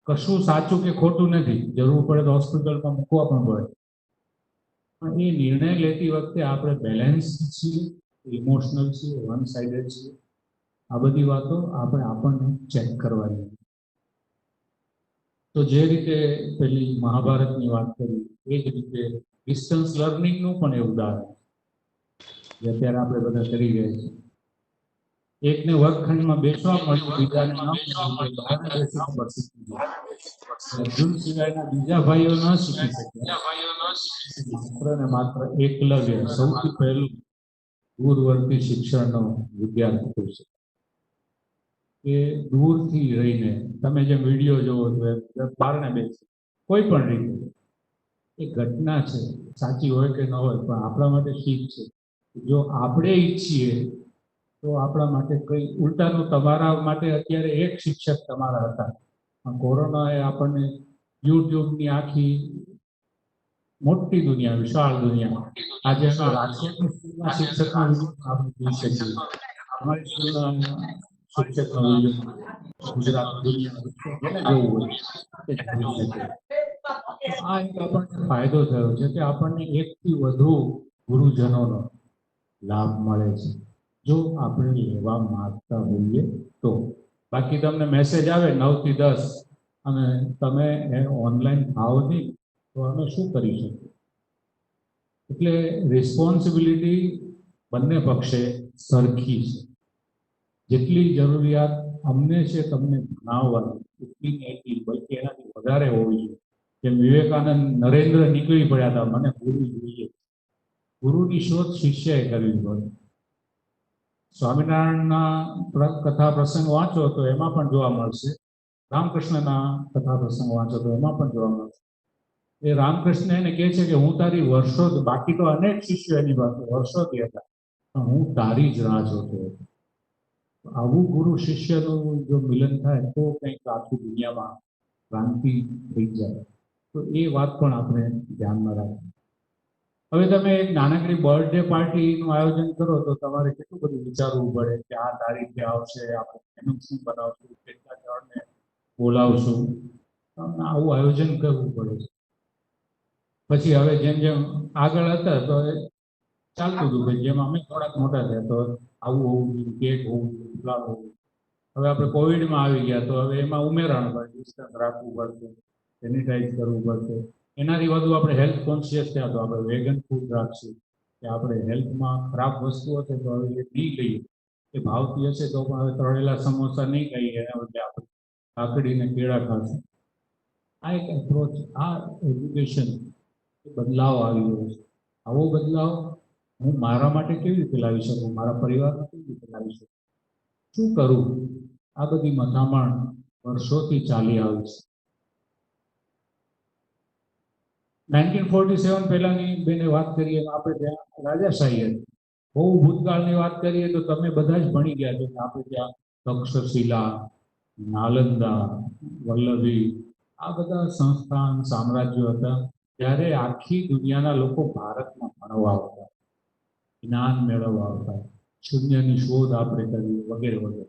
કશું સાચું કે ખોટું નથી. જરૂર પડે તો હોસ્પિટલમાં મૂકવા પણ પડે, પણ એ નિર્ણય લેતી વખતે આપણે બેલેન્સ છીએ, ઇમોશનલ છીએ, વન સાઇડેડ છીએ. આ બધી વાતો આપણે આપણને ચેક કરવાની. તો જે રીતે પેલી મહાભારતની વાત કરી, એ જ રીતે ડિસ્ટન્સ લર્નિંગનું પણ એ ઉદાહરણ જે અત્યારે આપણે બધા કરી રહ્યા છીએ. એકને વર્ગખંડમાં બેસવા મળ્યું, બીજાને ન મળ્યું, બહાર બેસવા પડશે. અર્જુન સિવાયના બીજા ભાઈઓ ન શીખી શક્યા, માત્ર ને માત્ર એકલવ્ય સૌથી પહેલું દૂરવર્તી શિક્ષણનો વિદ્યાર્થી થઈ શકે. કે દૂરથી રહીને તમે જે વિડીયો જોવો છો, બારણે બેસી કોઈ પણ રીતે એ ઘટના છે, સાચી હોય કે ન હોય, પણ આપણા માટે શીખ છે. જો આપણે ઈચ્છીએ તો આપણા માટે કઈ ઉલટાનું, તમારા માટે અત્યારે એક શિક્ષક તમારા હતા, પણ કોરોનાએ આપણને યુટ્યુબની આખી મોટી દુનિયા, વિશાળ દુનિયા, આજે અમે રાજકોટની સ્કૂલના શિક્ષકના વિડીયો આપણે જોઈ શકીએ, અમારી સ્કૂલના શિક્ષકનો વિડીયો ગુજરાત દુનિયા જેને જોવું હોય તે જોઈ શકે. આ એક આપણને ફાયદો થયો છે કે આપણને 1 થી વધુ ગુરુજનોનો લાભ મળે છે, જો આપણે લેવા માંગતા હોઈએ તો. બાકી તમને મેસેજ આવે 9 થી 10 અને તમે એ ઓનલાઈન થાવ નહીં તો અમે શું કરી શકીએ? એટલે રિસ્પોન્સિબિલિટી બંને પક્ષે સરખી છે. જેટલી જરૂરિયાત અમને છે તમને ભણાવવાની, એટલી ને એટલી, બલ્કિ એનાથી વધારે હોવી જોઈએ. જેમ વિવેકાનંદ, નરેન્દ્ર નીકળી પડ્યા હતા, મને ગુરુ જોઈએ. ગુરુની શોધ શિષ્યએ કરવી પડે. સ્વામિનારાયણના કથા પ્રસંગ વાંચો તો એમાં પણ જોવા મળશે, રામકૃષ્ણના કથા પ્રસંગ વાંચો તો એમાં પણ જોવા મળશે. એ રામકૃષ્ણ એને કહે છે કે હું તારી વર્ષો, બાકી તો અનેક શિષ્યો એની પાસે વર્ષોથી હતા, પણ હું તારી જ રાહ જોતો હતો. આવું ગુરુ શિષ્યનું જો મિલન થાય તો કંઈક આખી દુનિયામાં ક્રાંતિ થઈ જાય. તો એ વાત પણ આપણે ધ્યાનમાં રાખીએ. હવે તમે એક નાનકડી બર્થડે પાર્ટીનું આયોજન કરો તો તમારે કેટલું બધું વિચારવું પડે કે આ તારીખે આવશે, આપણે એનું શું બનાવશું, કેટલા જણને બોલાવશું, આવું આયોજન કરવું પડે છે. પછી હવે જેમ જેમ આગળ હતા તો ચાલતું હતું કે જેમ અમે થોડાક મોટા થયા તો આવું હોવું જોઈએ, કેક હોવું જોઈએ, ફલાણ હોવું જોઈએ. હવે આપણે કોવિડમાં આવી ગયા તો હવે એમાં ઉમેરાણ હોય, ડિસ્ટન્સ રાખવું પડશે, સેનિટાઈઝ કરવું પડશે. એનાથી વધુ આપણે હેલ્થ કોન્શિયસ થયા તો આપણે વેગન ફૂડ રાખશું, કે આપણે હેલ્થમાં ખરાબ વસ્તુ હશે તો હવે એ નહીં લઈએ, એ ભાવતી હશે તો પણ હવે તળેલા સમોસા નહીં ખાઈએ, એના બદલે આપણે કાકડીને કેળા ખાશું. આ એક એપ્રોચ, આ એજ્યુકેશન બદલાવ આવી રહ્યો છે. આવો બદલાવ હું મારા માટે કેવી રીતે લાવી શકું, મારા પરિવારમાં કેવી રીતે લાવી શકું, શું કરું? આ બધી મથામણ વર્ષોથી ચાલી આવી છે. 1947 પહેલાની બેને વાત કરીએ તો આપણે ત્યાં રાજાશાહી હતી. બહુ ભૂતકાળની વાત કરીએ તો તમે બધા જ ભણી ગયા છો કે આપણે ત્યાં તક્ષશિલા, નાલંદા, વલ્લભી, આ બધા સંસ્થાન સામ્રાજ્યો હતા. ત્યારે આખી દુનિયાના લોકો ભારતમાં ભણવા આવતા, જ્ઞાન મેળવવા આવતા, શૂન્યની શોધ આપણે કરી, વગેરે વગેરે.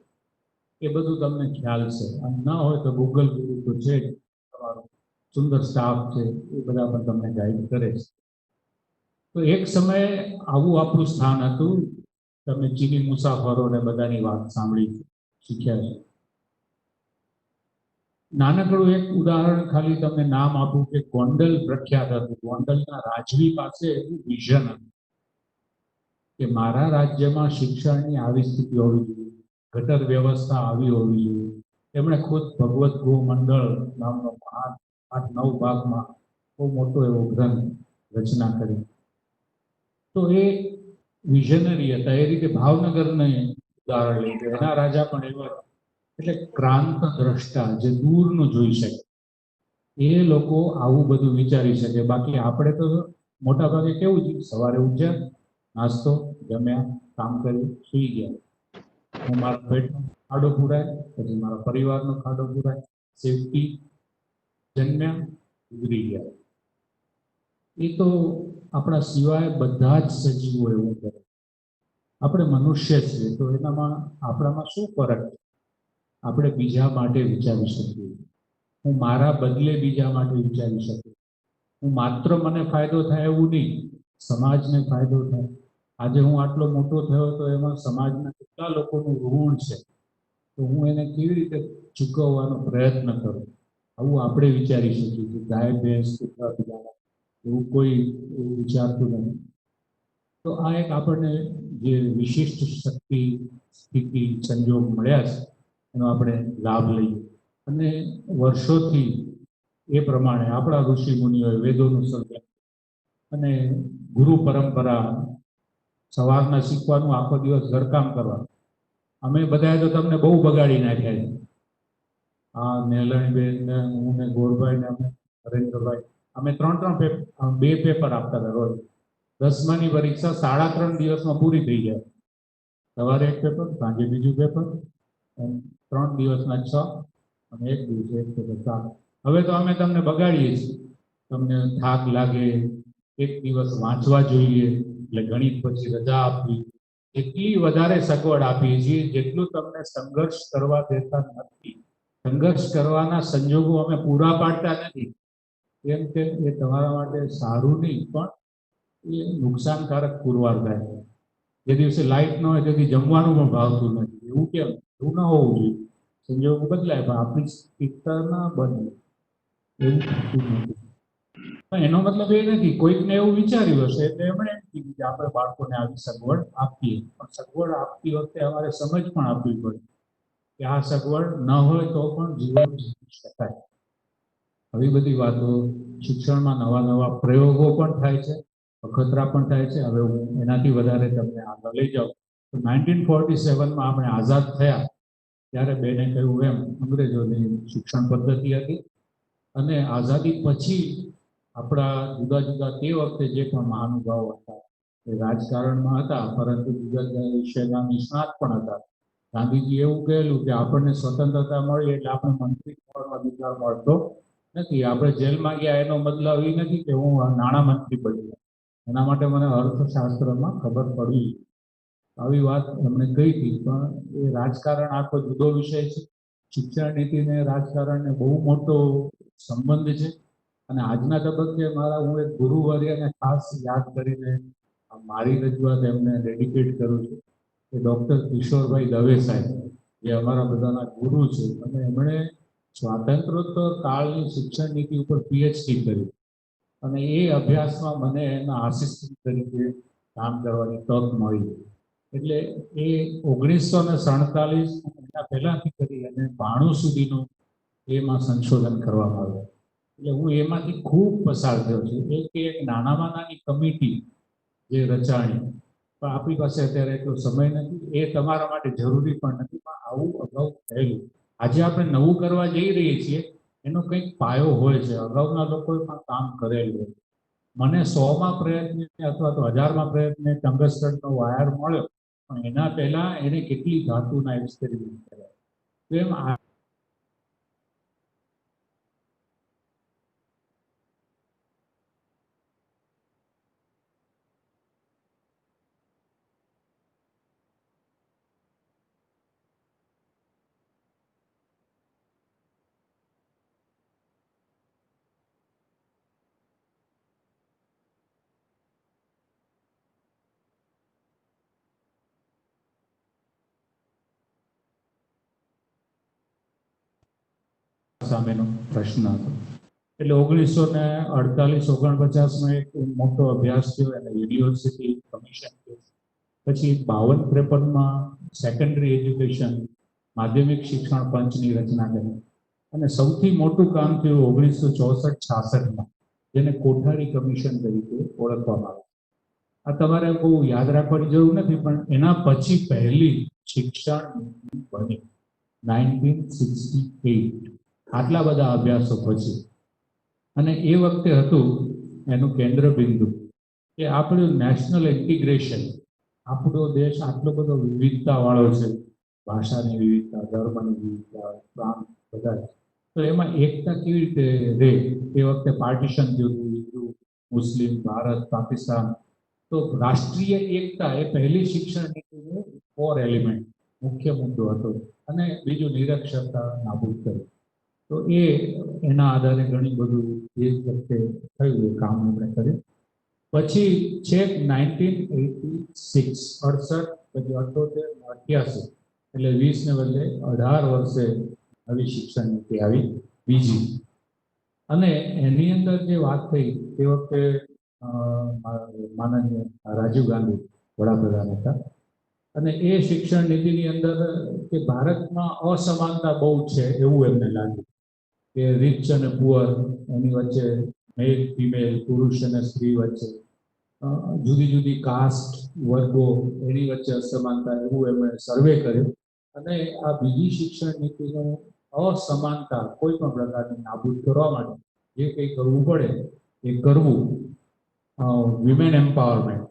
એ બધું તમને ખ્યાલ છે. અને ન હોય તો ગૂગલ તો છે જ, તમારો સુંદર સ્ટાફ છે, એ બધા પણ તમને ગાઈડ કરે છે. તો એક સમયે આવું આપણું સ્થાન હતું. તમે ચીની મુસાફરોને બધાની વાત સાંભળી શીખ્યા છે. નાનકડું એક ઉદાહરણ ખાલી તમને નામ આપું કે ગોંડલ પ્રખ્યાત હતું. ગોંડલના રાજવી પાસે એવું વિઝન હતું કે મારા રાજ્યમાં શિક્ષણની આવી સ્થિતિ હોવી જોઈએ, ગટર વ્યવસ્થા આવી હોવી જોઈએ. તેમણે ખુદ ભગવત ગો મંડળ નામનો મહાન 8-9 ભાગમાં બહુ મોટો એવો ગ્રંથ રચના કરી. તો એ વિઝનરી હતા. એ રીતે ભાવનગરને ઉદાહરણ લઈએ, એના રાજા પણ એવા, એટલે ક્રાંત દ્રષ્ટા, જે દૂરનું જોઈ શકે. એ લોકો આવું બધું વિચારી શકે. બાકી આપણે તો મોટા ભાગે કેવું છે, સવારે ઉઠ્યા, નાસ્તો, જમ્યા, કામ કર્યું, સૂઈ ગયા. હું મારા પેટનો ખાડો પૂરાય, પછી મારા પરિવારનો ખાડો પૂરાય, સેફટી, જન્મ્યા, ગુજરી ગયા. એ તો આપણા સિવાય બધા જ સજીવો એવું કરે. આપણે મનુષ્ય છીએ તો એનામાં આપણામાં શું ફરક છે? આપણે બીજા માટે વિચારી શકીએ, હું મારા બદલે બીજા માટે વિચારી શકું. હું માત્ર મને ફાયદો થાય એવું નહીં, સમાજને ફાયદો થાય. આજે હું આટલો મોટો થયો તો એમાં સમાજના કેટલા લોકોનું ઋણ છે, તો હું એને કેવી રીતે ચૂકવવાનો પ્રયત્ન કરું, આવું આપણે વિચારી શકીએ છીએ. ગાય ભેંસ કૂતરા બીજા એવું કોઈ એવું વિચારતું નથી. તો આ એક આપણને જે વિશિષ્ટ શક્તિ, સ્થિતિ, સંજોગ મળ્યા છે એનો આપણે લાભ લઈએ. અને વર્ષોથી એ પ્રમાણે આપણા ઋષિ મુનિઓએ વેદોનું સર્જન અને ગુરુ પરંપરા, સવારના શીખવાનું, આખો દિવસ ઘરકામ કરવાનું. અમે બધાએ તો તમને બહુ બગાડી નાખ્યા છે. આ નેલણીબેન ને હું ને ગોરભાઈ ને અમે નરેન્દ્રભાઈ, અમે 2 પેપર આપતા હતા રોજ. 10માની પરીક્ષા 3.5 દિવસમાં પૂરી થઈ જાય. સવારે 1 પેપર, સાંજે બીજું પેપર, 3 દિવસના 6 અને 1 દિવસે 1 પેપર 7. હવે તો અમે તમને બગાડીએ છીએ. તમને થાક લાગે, 1 દિવસ વાંચવા જોઈએ એટલે ગણિત પછી રજા આપવી. એટલી વધારે સગવડ આપીએ છીએ જેટલું તમને સંઘર્ષ કરવા દેતા નથી. સંઘર્ષ કરવાના સંજોગો અમે પૂરા પાડતા નથી. કેમ કે એ તમારા માટે સારું નહીં, પણ એ નુકસાનકારક પુરવાર થાય. જે દિવસે લાઇટ ન હોય તેથી જમવાનું પણ ભાવતું નથી. એવું કેમ? એવું ન હોવું જોઈએ. સંજોગો બદલાય પણ આપણી સ્થિરતા ના બને, એવું થતું નથી. પણ એનો મતલબ એ નથી કોઈકને એવું વિચાર્યું હશે એટલે એમણે એમ કીધું કે આપણે બાળકોને આવી સગવડ આપીએ. પણ સગવડ આપતી વખતે અમારે સમજ પણ આપવી પડે કે આ સગવડ ન હોય તો પણ જીવન જીવી શકાય. આવી બધી વાતો, શિક્ષણમાં નવા પ્રયોગો પણ થાય છે, અખતરા પણ થાય છે. હવે હું એનાથી વધારે તમને આગળ લઈ જાઉં તો 1947માં આપણે આઝાદ થયા ત્યારે બેને કહ્યું એમ અંગ્રેજોની શિક્ષણ પદ્ધતિ હતી. અને આઝાદી પછી આપણા જુદા જુદા તે વખતે જે પણ મહાનુભાવો હતા એ રાજકારણમાં હતા, પરંતુ જુદા જુદા વિષયના નિષ્ણાત પણ હતા. ગાંધીજી એવું કહેલું કે આપણને સ્વતંત્રતા મળી એટલે આપણે મંત્રી થવાનો અધિકાર મળતો નથી. આપણે જેલમાં ગયા એનો મતલબ એ નથી કે હું નાણામંત્રી બની ગયો. એના માટે મને અર્થશાસ્ત્રમાં ખબર પડી. આવી વાત એમણે કહી હતી. પણ એ રાજકારણ આખો જુદો વિષય છે. શિક્ષણ નીતિને રાજકારણને બહુ મોટો સંબંધ છે. અને આજના તબક્કે હું એક ગુરુવર્યને ખાસ યાદ કરીને મારી રજૂઆત એમને ડેડિકેટ કરું છું. એ ડૉક્ટર કિશોરભાઈ દવે સાહેબ, જે અમારા બધાના ગુરુ છે, અને એમણે સ્વાતંત્ર્યોત્તર કાળની શિક્ષણ નીતિ ઉપર પીએચડી કરી, અને એ અભ્યાસમાં મને એના આસિસ્ટન્ટ તરીકે કામ કરવાની તક મળી. એટલે એ 1947 એના પહેલાંથી કરી અને 92 સુધીનું એમાં સંશોધન કરવામાં આવ્યું. એટલે હું એમાંથી ખૂબ પસાર થયો છું. એક નાનામાં નાની કમિટી જે રચાણી, પણ આપણી પાસે અત્યારે એટલો સમય નથી, એ તમારા માટે જરૂરી પણ નથી, પણ આવું અગાઉ થયેલું. આજે આપણે નવું કરવા જઈ રહીએ છીએ, એનો કંઈક પાયો હોય છે, અગાઉના લોકોએ પણ કામ કરેલું હોય. મને 100મા પ્રયત્ને અથવા તો 1000મા પ્રયત્ને ટંગસ્ટનનો વાયર મળ્યો, પણ એના પહેલા એને કેટલી ધાતુના એક્સપેરિમેન્ટ કર્યા. તો એમ સામેનો પ્રશ્ન હતો. એટલે 1948-49માં એક મોટો અભ્યાસ થયો, એને યુનિવર્સિટી કમિશન થયું. પછી 52-53માં સેકન્ડરી એજ્યુકેશન માધ્યમિક શિક્ષણ પંચની રચના કરી, અને સૌથી મોટું કામ થયું 1964-66માં, જેને કોઠારી કમિશન તરીકે ઓળખવામાં આવે. આ તમારે બહુ યાદ રાખવાની જરૂર નથી, પણ એના પછી પહેલી શિક્ષણ નીતિ બની 1968. આટલા બધા અભ્યાસો પછી, અને એ વખતે હતું એનું કેન્દ્ર બિંદુ કે આપણું નેશનલ ઇન્ટિગ્રેશન. આપણો દેશ આટલો બધો વિવિધતાવાળો છે, ભાષાની વિવિધતા, ધર્મની વિવિધતા, પ્રાંત બધા, તો એમાં એકતા કેવી રીતે રહે? એ વખતે પાર્ટીશન થયું હતું, હિન્દુ, મુસ્લિમ, ભારત, પાકિસ્તાન. તો રાષ્ટ્રીય એકતા એ પહેલી શિક્ષણ નીતિનું કોર એલિમેન્ટ, મુખ્ય મુદ્દો હતો. અને બીજું નિરક્ષરતા નાબૂદ કરી. તો એના આધારે ઘણી બધું એ વખતે થયું, એ કામ આપણે કર્યું. પછી છેક 1986, 68, પછી 78, 88, એટલે 20 ને બદલે 18 વર્ષે નવી શિક્ષણ નીતિ આવી, બીજી. અને એની અંદર જે વાત થઈ તે વખતે માનનીય રાજીવ ગાંધી વડાપ્રધાન હતા, અને એ શિક્ષણ નીતિની અંદર કે ભારતમાં અસમાનતા બહુ છે એવું એમને લાગ્યું, કે રીચ અને પુઅર એની વચ્ચે, મેલ ફિમેલ, પુરુષ અને સ્ત્રી વચ્ચે, જુદી જુદી કાસ્ટ વર્ગો એની વચ્ચે અસમાનતા, એવું એમણે સર્વે કર્યું. અને આ બીજી શિક્ષણ નીતિનો અસમાનતા કોઈ પણ પ્રકારની નાબૂદ કરવા માટે જે કંઈ કરવું પડે એ કરવું. વિમેન એમ્પાવરમેન્ટ,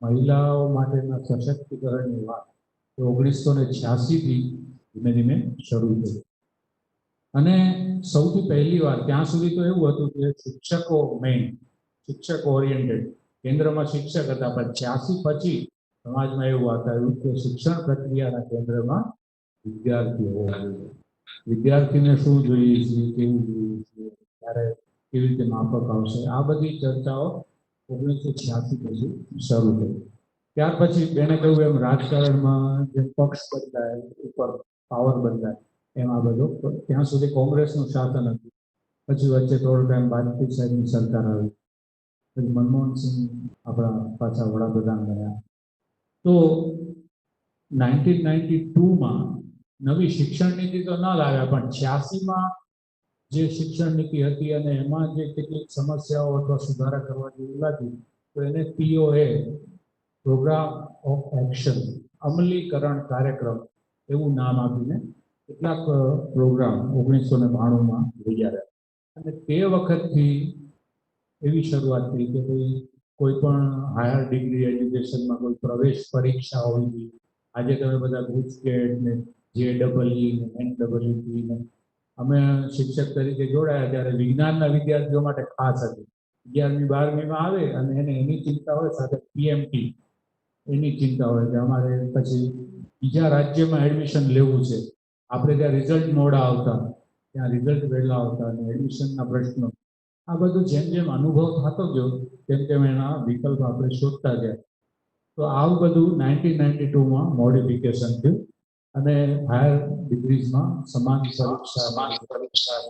મહિલાઓ માટેના સશક્તિકરણની વાત 1986થી ધીમે ધીમે શરૂ થઈ. અને સૌથી પહેલી વાર, ત્યાં સુધી તો એવું હતું કે શિક્ષકો મેઇન, શિક્ષક ઓરિએન્ટેડ, કેન્દ્રમાં શિક્ષક હતા, પણ 86 પછી સમાજમાં એવું આવ્યું કે શિક્ષણ પ્રક્રિયાના કેન્દ્રમાં વિદ્યાર્થીઓ હોવા જોઈએ. વિદ્યાર્થીને શું જોઈએ છે, કેવું જોઈએ છે, ત્યારે કેવી રીતે માફક આવશે, આ બધી ચર્ચાઓ 1986 પછી શરૂ થઈ. ત્યાર પછી બેને કહ્યું એમ રાજકારણમાં જેમ પક્ષ બદલાય, ઉપર પાવર બદલાય, એમ આ બધું. ત્યાં સુધી કોંગ્રેસનું શાસન હતું, પછી વચ્ચે થોડો ટાઈમ વાજપેયી સાહેબની સરકાર આવી, પછી મનમોહનસિંહ આપણા પાછા વડાપ્રધાન બન્યા. તો 1992માં નવી શિક્ષણ નીતિ તો ન લાવ્યા, પણ 86માં જે શિક્ષણ નીતિ હતી અને એમાં જે કેટલીક સમસ્યાઓ અથવા સુધારા કરવા જેવું લાગ્યું, તો એને POA, પ્રોગ્રામ ઓફ એક્શન, અમલીકરણ કાર્યક્રમ એવું નામ આપીને કેટલાક પ્રોગ્રામ 1992માં લઈ આવ્યા. અને તે વખતથી એવી શરૂઆત થઈ કે ભાઈ કોઈ પણ હાયર ડિગ્રી એજ્યુકેશનમાં કોઈ પ્રવેશ પરીક્ષા હોવી જોઈએ. આજે તમે બધા ગુજકેટ ને JEE ને NEET ને, અમે શિક્ષક તરીકે જોડાયા ત્યારે વિજ્ઞાનના વિદ્યાર્થીઓ માટે ખાસ હતી. 11મી 12મીમાં આવે અને એને એની ચિંતા હોય, સાથે PMT એની ચિંતા હોય કે અમારે પછી બીજા રાજ્યમાં એડમિશન લેવું છે. આપણે ત્યાં રિઝલ્ટ મોડા આવતા, ત્યાં રિઝલ્ટ વહેલા આવતા, અને એડમિશનના પ્રશ્નો, આ બધું જેમ જેમ અનુભવ થતો ગયો તેમ તેમ એના વિકલ્પ આપણે શોધતા ગયા. તો આવું બધું 1992માં મોડિફિકેશન થયું અને હાયર ડિગ્રીઝમાં સમાન પરીક્ષા.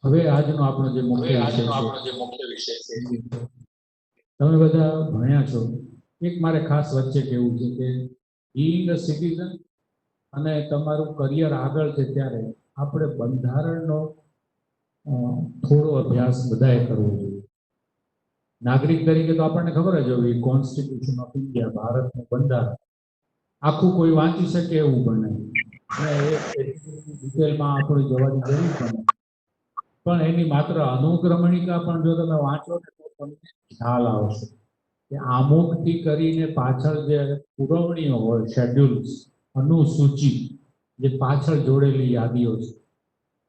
હવે આજનો આપણો જે મુખ્ય વિષય છે તમે બધા ભણ્યા છો. એક મારે ખાસ વચ્ચે કહેવું છે કે બીઈંગ અ સિટીઝન અને તમારું કરિયર આગળ છે ત્યારે આપણે બંધારણનો થોડો અભ્યાસ બધાએ કરવો જોઈએ. નાગરિક તરીકે તો આપણને ખબર જ હોવી કોન્સ્ટિટ્યુશન ઓફ ઇન્ડિયા, ભારતનું બંધારણ આખું કોઈ વાંચી શકે એવું બને ડિટેલમાં આપણે જવાની જરૂર પડે, પણ એની માત્ર અનુક્રમણિકા પણ જો તમે વાંચો ને તો તમને ખ્યાલ આવશે કે આમુખથી કરીને પાછળ જે પુરવણીઓ હોય, શેડ્યુલ્સ, અનુસૂચિ, જે પાછળ જોડેલી યાદીઓ છે.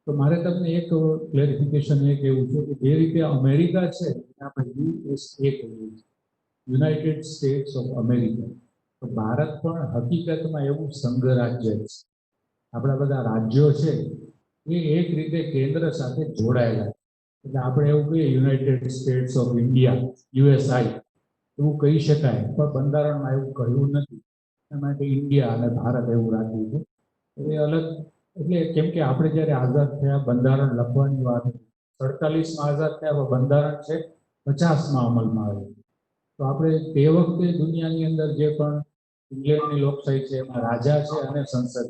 તો મારે તમને એક ક્લેરિફિકેશન એ કહેવું છે કે જે રીતે અમેરિકા છે આપણે USA કહીએ છીએ, યુનાઇટેડ સ્ટેટ્સ ઓફ અમેરિકા, તો ભારત પણ હકીકતમાં એવું સંઘ રાજ્ય છે. આપણા બધા રાજ્યો છે એ એક રીતે કેન્દ્ર સાથે જોડાયેલા છે. એટલે આપણે એવું કહીએ United states of India, USI એવું કહી શકાય, પણ બંધારણમાં એવું કહ્યું નથી. એના માટે ઇન્ડિયા અને ભારત એવું રાખ્યું છે. એ અલગ, એટલે કેમ કે આપણે જ્યારે આઝાદ થયા બંધારણ લખવાની વાત 47માં આઝાદ થયા, બંધારણ છે 50માં અમલમાં આવ્યું. તો આપણે તે વખતે દુનિયાની અંદર જે પણ ઇંગ્લેન્ડની લોકશાહી છે એમાં રાજા છે અને સંસદ,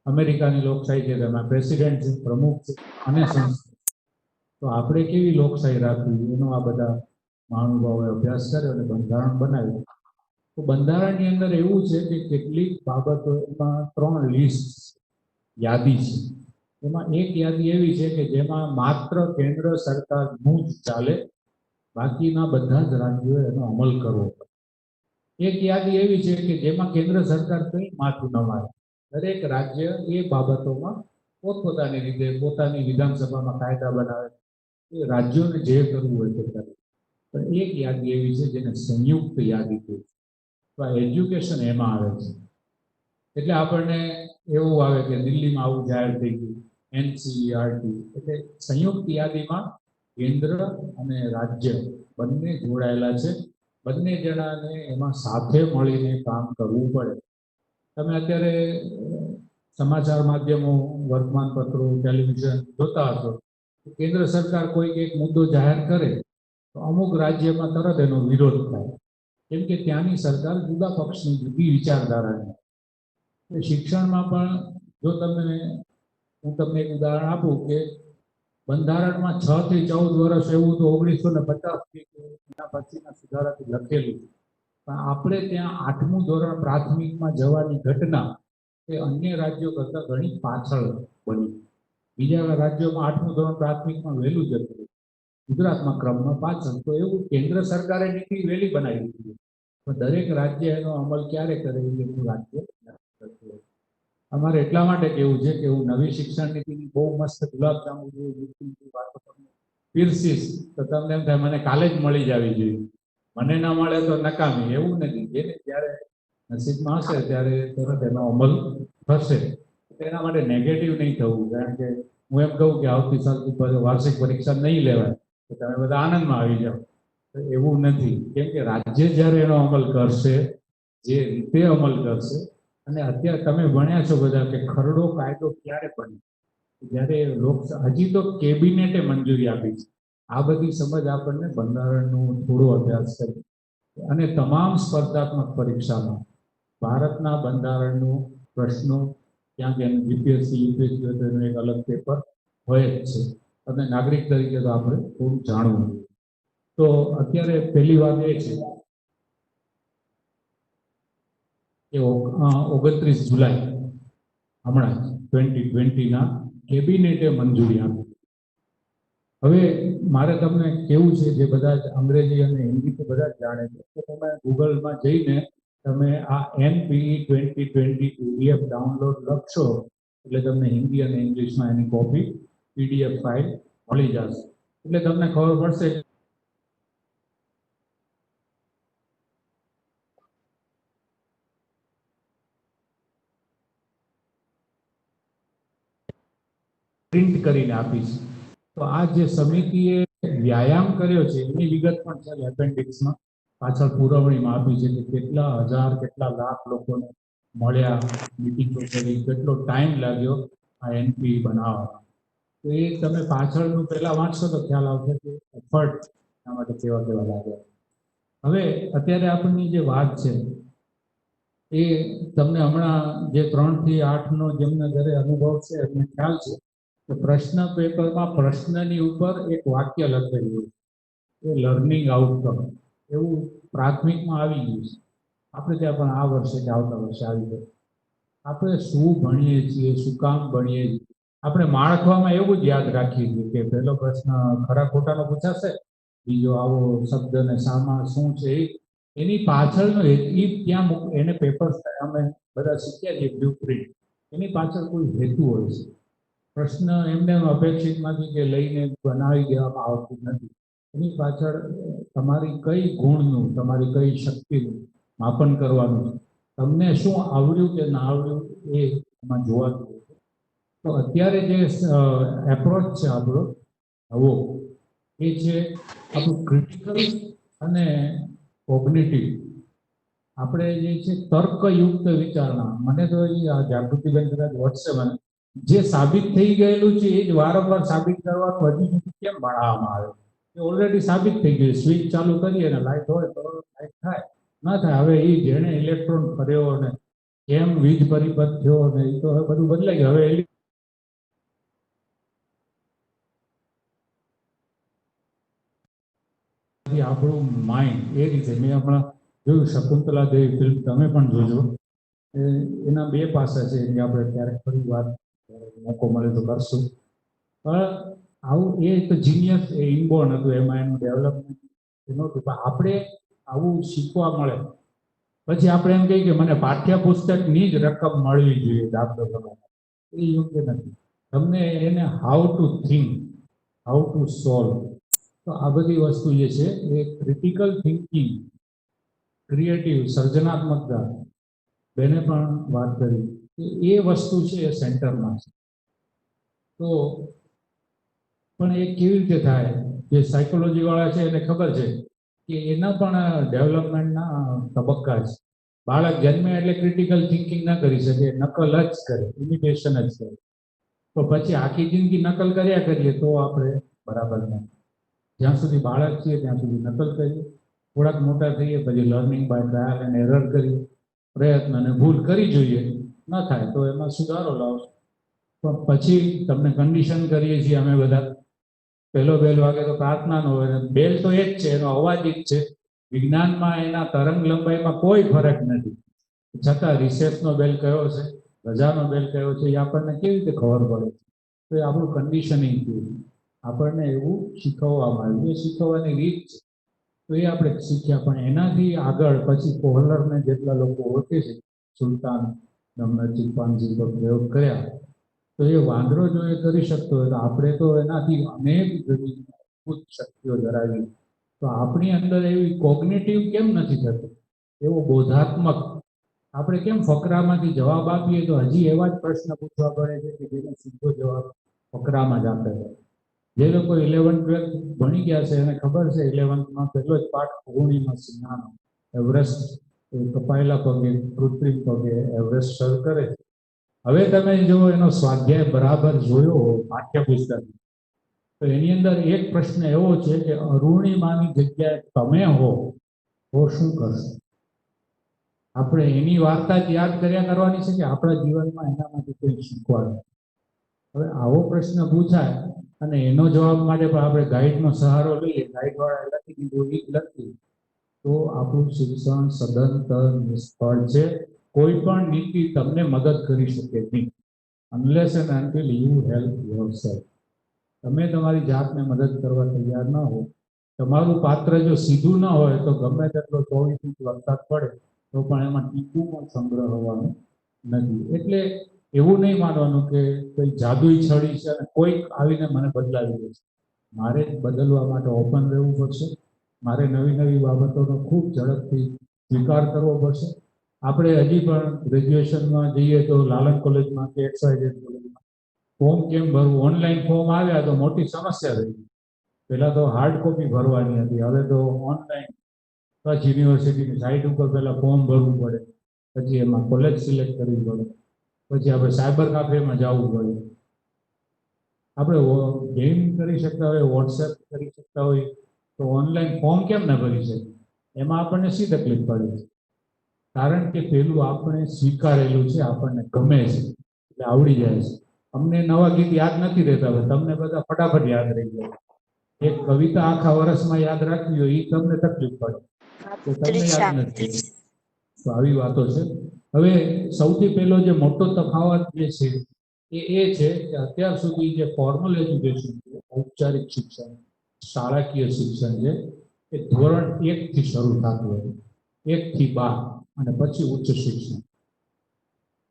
અમેરિકાની લોકશાહી છે તેમાં પ્રેસિડેન્ટ છે, પ્રમુખ છે અને સંસદ. તો આપણે કેવી લોકશાહી રાખવી એનો આ બધા મહાનુભાવોએ અભ્યાસ કર્યો અને બંધારણ બનાવ્યું. તો બંધારણની અંદર એવું છે કે કેટલીક બાબતો, એમાં 3 લિસ્ટ યાદી છે. એમાં એક યાદી એવી છે કે જેમાં માત્ર કેન્દ્ર સરકારનું જ ચાલે, બાકીના બધા જ રાજ્યોએ એનો અમલ કરવો પડે. એક યાદી એવી છે કે જેમાં કેન્દ્ર સરકાર કંઈ માથું ન મારે, દરેક રાજ્ય એ બાબતોમાં પોતપોતાની રીતે પોતાની વિધાનસભામાં કાયદા બનાવે, એ રાજ્યોને જે કરવું હોય તે કરે. પણ એક યાદી એવી છે જેને સંયુક્ત યાદી કહે છે. તો આ એજ્યુકેશન એમાં આવે છે. એટલે આપણને એવું આવે કે દિલ્હીમાં આવું જાહેર થઈ ગયું, NCERT, એટલે સંયુક્ત યાદીમાં કેન્દ્ર અને રાજ્ય બંને જોડાયેલા છે. બંને જણાને એમાં સાથે મળીને કામ કરવું પડે. તમે અત્યારે સમાચાર માધ્યમો, વર્તમાનપત્રો, ટેલિવિઝન જોતા હશો, કેન્દ્ર સરકાર કોઈ એક મુદ્દો જાહેર કરે તો અમુક રાજ્યમાં તરત એનો વિરોધ થાય, કેમ કે ત્યાંની સરકાર જુદા પક્ષની જુદી વિચારધારાની. શિક્ષણમાં પણ જો હું તમને એક ઉદાહરણ આપું કે બંધારણમાં 6 થી 14 વર્ષ એવું તો 1950 એના પછીના સુધારાથી લખેલું, પણ આપણે ત્યાં 8મું ધોરણ પ્રાથમિકમાં જવાની ઘટના એ અન્ય રાજ્યો કરતાં ઘણી પાછળ બની. બીજા રાજ્યોમાં 8મું ધોરણ પ્રાથમિકમાં વહેલું જતું, ગુજરાતમાં ક્રમમાં પાછળ. તો એવું કેન્દ્ર સરકારે નીતિ વહેલી બનાવી દીધી, પણ દરેક રાજ્ય એનો અમલ ક્યારે કરે એવું રાજ્ય. અમારે એટલા માટે કેવું છે કે હું નવી શિક્ષણ નીતિની બહુ મસ્ત ગુલાબજાંબુ જેવી વાતો પીરસીશ તો તમને એમ થાય મને કાલે જ મળી જવી જોઈએ, મને ના મળે તો નકામી. એવું નથી, જેને જ્યારે નસીબમાં હશે ત્યારે તરત એનો અમલ થશે. એના માટે નેગેટિવ નહીં થવું, કારણ કે હું એમ કહું કે આવતી સાલથી વાર્ષિક પરીક્ષા નહીં લેવાય તો તમે બધા આનંદમાં આવી જાઓ. એવું નથી, કેમ કે રાજ્ય જ્યારે એનો અમલ કરશે, જે રીતે અમલ કરશે, અને અત્યારે તમે ભણ્યા છો બધા કે ખરડો કાયદો ક્યારે બને, જ્યારે હજી તો કેબિનેટે મંજૂરી આપી છે. આ બધી સમજ આપણને બંધારણનું થોડો અભ્યાસ કરી અને તમામ સ્પર્ધાત્મક પરીક્ષામાં ભારતના બંધારણનું પ્રશ્નો, ક્યાંક એનું GPSC, UPSC એનું એક અલગ પેપર હોય જ છે. અને નાગરિક તરીકે તો આપણે થોડું જાણવું. તો અત્યારે પહેલી વાત એ છે કે 29 જુલાઈ હમણાં 2020ના કેબિનેટે મંજૂરી આપી. હવે મારે તમને કેવું છે, જે બધા જ અંગ્રેજી અને હિન્દી તો બધા જ જાણે છે, તો તમે ગૂગલમાં જઈને તમે આ NPE 2020 PDF ડાઉનલોડ લખશો એટલે તમને હિન્દી અને ઇંગ્લિશમાં એની કોપી PDF ફાઇલ મળી જશે. એટલે તમને ખબર પડશે પ્રિન્ટ કરીને આપીશ. તો આ જે સમિતિએ વ્યાયામ કર્યો છે એની વિગત પણ છે એપેન્ડિક્સમાં, પાછળ પુરવણીમાં આપી છે કે કેટલા હજાર કેટલા લાખ લોકોને મળ્યા, મિટિંગો કરી, કેટલો ટાઈમ લાગ્યો આ એનપી બનાવવામાં. તો એ તમે પાછળનું પહેલા વાંચશો તો ખ્યાલ આવશે કે એફર્ટ એના માટે કેવા કેવા લાગ્યા. હવે અત્યારે આપણની જે વાત છે એ તમને હમણાં જે 3 થી 8નો જેમને ઘરે અનુભવ છે એમને ખ્યાલ છે કે પ્રશ્ન પેપરમાં પ્રશ્નની ઉપર એક વાક્ય લખેલું છે, એ લર્નિંગ આઉટકમ એવું પ્રાથમિકમાં આવી ગયું છે. આપણે ત્યાં પણ આ વર્ષે કે આવતા વર્ષે આવી ગયું. આપણે શું ભણીએ છીએ, શું કામ ભણીએ છીએ, આપણે માળખામાં એવું જ યાદ રાખીએ છીએ કે પહેલો પ્રશ્ન ખરા ખોટાનો પૂછાશે, બીજો આવો શબ્દ ને સામા શું છે એની પાછળનો ત્યાં એને પેપર્સ અમે બધા શીખ્યા છીએ બ્લુ પ્રિન્ટ, એની પાછળ કોઈ હેતુ હોય છે. પ્રશ્ન એમને અપેક્ષિતમાંથી કે લઈને બનાવી દેવામાં આવતું નથી. એની પાછળ તમારી કઈ ગુણનું, તમારી કઈ શક્તિનું માપન કરવાનું છે, તમને શું આવડ્યું કે ના આવડ્યું એ એમાં જોવાતું હોય છે. તો અત્યારે જે એપ્રોચ છે આપણો નવો એ છે આપણું ક્રિટિકલ અને કોગ્નિટિવ. આપણે જે છે તર્કયુક્ત વિચારણા. મને તો આ જાગૃતિબેન કદાચ વોટ્સે મને જે સાબિત થઈ ગયેલું છે એ જ વારંવાર સાબિત કરવાનું હજી સુધી કેમ ભણાવવામાં આવે? એ ઓલરેડી સાબિત થઈ ગયું. સ્વિચ ચાલુ કરીએ ને લાઇટ હોય તો લાઇટ થાય, ના થાય. હવે એ જેણે ઇલેક્ટ્રોન ફર્યો ને કેમ વીજ પરિપથ થયો ને એ તો હવે બધું બદલાઈ ગયું. હવે આપણું માઇન્ડ એ રીતે, મેં હમણાં જોયું શકુંતલા દેવી ફિલ્મ, તમે પણ જોજો. એના 2 પાસા છે એની આપણે ક્યારેક ફરી વાત મોકો મળે તો કરશું. પણ આવું એ તો જીનિયસ એ ઇનબોર્ન હતું, એમાં એનું ડેવલપમેન્ટ નહોતું. પણ આપણે આવું શીખવા મળે પછી આપણે એમ કહીએ કે મને પાઠ્યપુસ્તકની જ રકમ મળવી જોઈએ દાખલો કરવા, એ યોગ્ય નથી. તમને એને how to think, how to solve, તો આ બધી વસ્તુ જે છે એ ક્રિટિકલ થિંકિંગ, ક્રિએટિવ સર્જનાત્મકતા, બેને પણ વાત કરી કે એ વસ્તુ છે એ સેન્ટરમાં છે. તો પણ એ કેવી રીતે થાય? જે સાયકોલોજી વાળા છે એને ખબર છે કે એના પણ ડેવલપમેન્ટના તબક્કા છે. બાળક જન્મે એટલે ક્રિટિકલ થિંકિંગ ના કરી શકે, નકલ જ કરે, ઇમિટેશન જ કરે. તો પછી આખી જિંદગી નકલ કર્યા કરીએ તો આપણે બરાબર નહીં. જ્યાં સુધી બાળક છીએ ત્યાં સુધી નકલ કરીએ, થોડાક મોટા થઈએ પછી learning by trial and error કરીએ, પ્રયત્ન અને ભૂલ કરી જોઈએ, ન થાય તો એમાં સુધારો લાવશો. પણ પછી તમને કન્ડિશન કરીએ છીએ અમે બધા, પહેલો બેલ વાગે તો પ્રાર્થનાનો હોય, બેલ તો એ જ છે, એનો અવાજ જ છે. વિજ્ઞાનમાં એના તરંગ લંબાઈમાં કોઈ ફરક નથી, છતાં રિસેસનો બેલ કયો છે, રજાનો બેલ કયો છે, એ આપણને કેવી રીતે ખબર પડે? તો એ આપણું કન્ડિશનિંગ થયું, આપણને એવું શીખવવામાં આવ્યું. એ શીખવવાની રીત છે, તો એ આપણે શીખ્યા. પણ એનાથી આગળ પછી કોહલરને જેટલા લોકો ઓળખે છે, સુલતાન નમન ચિંપાંજી પર પ્રયોગ કર્યા, તો એ વાંદરો જો એ કરી શકતો હોય તો આપણે તો એનાથી અનેક જુદી અદ્ભુત શક્તિઓ ધરાવી. તો આપણી અંદર એવી કોગ્નેટિવ કેમ નથી થતું, એવો બોધાત્મક? આપણે કેમ ફકરામાંથી જવાબ આપીએ તો હજી એવા જ પ્રશ્ન પૂછવા પડે છે કે જેનો સીધો જવાબ ફકરામાં જ આપે છે. જે લોકો 11th-12th ભણી ગયા છે એને ખબર છે 11thમાં પહેલો જ પાઠ ખગોળીમાં સિંહાનો, એવરેસ્ટ કપાયેલા પગે, કૃત્રિમ પગે એવરેસ્ટ સર કરે છે. હવે તમે જો એનો સ્વાધ્યાય બરાબર જોયો હોય પાઠ્યપુસ્તક, તો એની અંદર એક પ્રશ્ન એવો છે કે અરુણિમાની જગ્યાએ તમે હો તો શું કરશો? આપણે એની વાર્તા જ યાદ કર્યા કરવાની છે કે આપણા જીવનમાં એનામાંથી કંઈ શીખવાનું? હવે આવો પ્રશ્ન પૂછાય અને એનો જવાબ માટે પણ આપણે ગાઈડનો સહારો લઈએ, ગાઈડવાળા લખી દીધું એ લખીએ, તો આપણું શિક્ષણ સદંતર નિષ્ફળ છે. કોઈ પણ નીતિ તમને મદદ કરી શકે નહીં, unless and until you help yourself. તમે તમારી જાતને મદદ કરવા તૈયાર ન હો, તમારું પાત્ર જો સીધું ન હોય તો ગમે તેટલો 24 ઇંચ વરસાદ પડે તો પણ એમાં ટીપું પણ સંગ્રહ હોવાનું નથી. એટલે એવું નહીં માનવાનું કે કોઈ જાદુઈ છડી છે અને કોઈક આવીને મને બદલાવી દે છે. મારે બદલવા માટે ઓપન રહેવું પડશે, મારે નવી નવી બાબતોનો ખૂબ ઝડપથી સ્વીકાર કરવો પડશે. આપણે હજી પણ ગ્રેજ્યુએશનમાં જઈએ તો લાલન કોલેજમાં કે XYZ કોલેજમાં ફોર્મ કેમ ભરવું, ઓનલાઈન ફોર્મ આવ્યા તો મોટી સમસ્યા થઈ. પહેલાં તો હાર્ડ કોપી ભરવાની હતી, હવે તો ઓનલાઈન કચ્છ યુનિવર્સિટીની સાઇટ ઉપર પહેલા ફોર્મ ભરવું પડે, પછી એમાં કોલેજ સિલેક્ટ કરવી પડે, પછી આપણે સાયબર કાફેમાં જવું પડે. આપણે ગેમ કરી શકતા હોય, વોટ્સએપ કરી શકતા હોય, તો ઓનલાઈન ફોર્મ કેમ ના ભરી શકે? એમાં આપણને શી તકલીફ પડે છે? કારણ કે પેલું આપણે સ્વીકારેલું છે, આપણને ગમે છે એટલે આવડી જાય છે. અમને નવા ગીત યાદ નથી રહેતા, હવે તમને બધા ફટાફટ યાદ રહી જાય. એક કવિતા આખા વર્ષમાં યાદ રાખવી હોય એ તમને તકલીફ પડે, તો તમને યાદ નથી. તો આવી વાતો છે. હવે સૌથી પહેલો જે મોટો તફાવત જે છે એ છે કે અત્યાર સુધી જે ફોર્મલ એજ્યુકેશન છે, ઔપચારિક શિક્ષણ, શાળાકીય શિક્ષણ છે, એ ધોરણ 1 થી શરૂ થતું હતું, 1 થી 12, અને પછી ઉચ્ચ શિક્ષણ.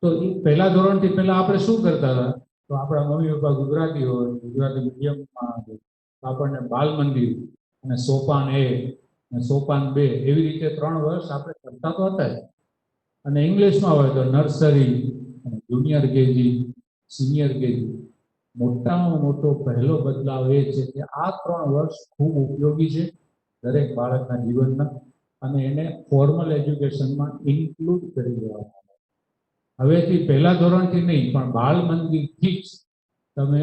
તો એ પહેલા ધોરણથી પહેલા આપણે શું કરતા હતા? તો આપણા મમ્મી પપ્પા ગુજરાતી હોય, ગુજરાતી મીડિયમમાં આપણને બાલ મંદિર અને સોપાન 1 અને સોપાન 2 એવી રીતે 3 વર્ષ આપણે કરતા તો હતા જ. અને ઇંગ્લિશમાં હોય તો nursery, junior KG, senior KG. મોટામાં મોટો પહેલો બદલાવ એ છે કે આ 3 વર્ષ ખૂબ ઉપયોગી છે દરેક બાળકના જીવનના, અને એને ફોર્મલ એજ્યુકેશનમાં ઇન્ક્લુડ કરી દેવામાં આવે. હવેથી પહેલા ધોરણથી નહીં, પણ બાળ મંદિરથી જ તમે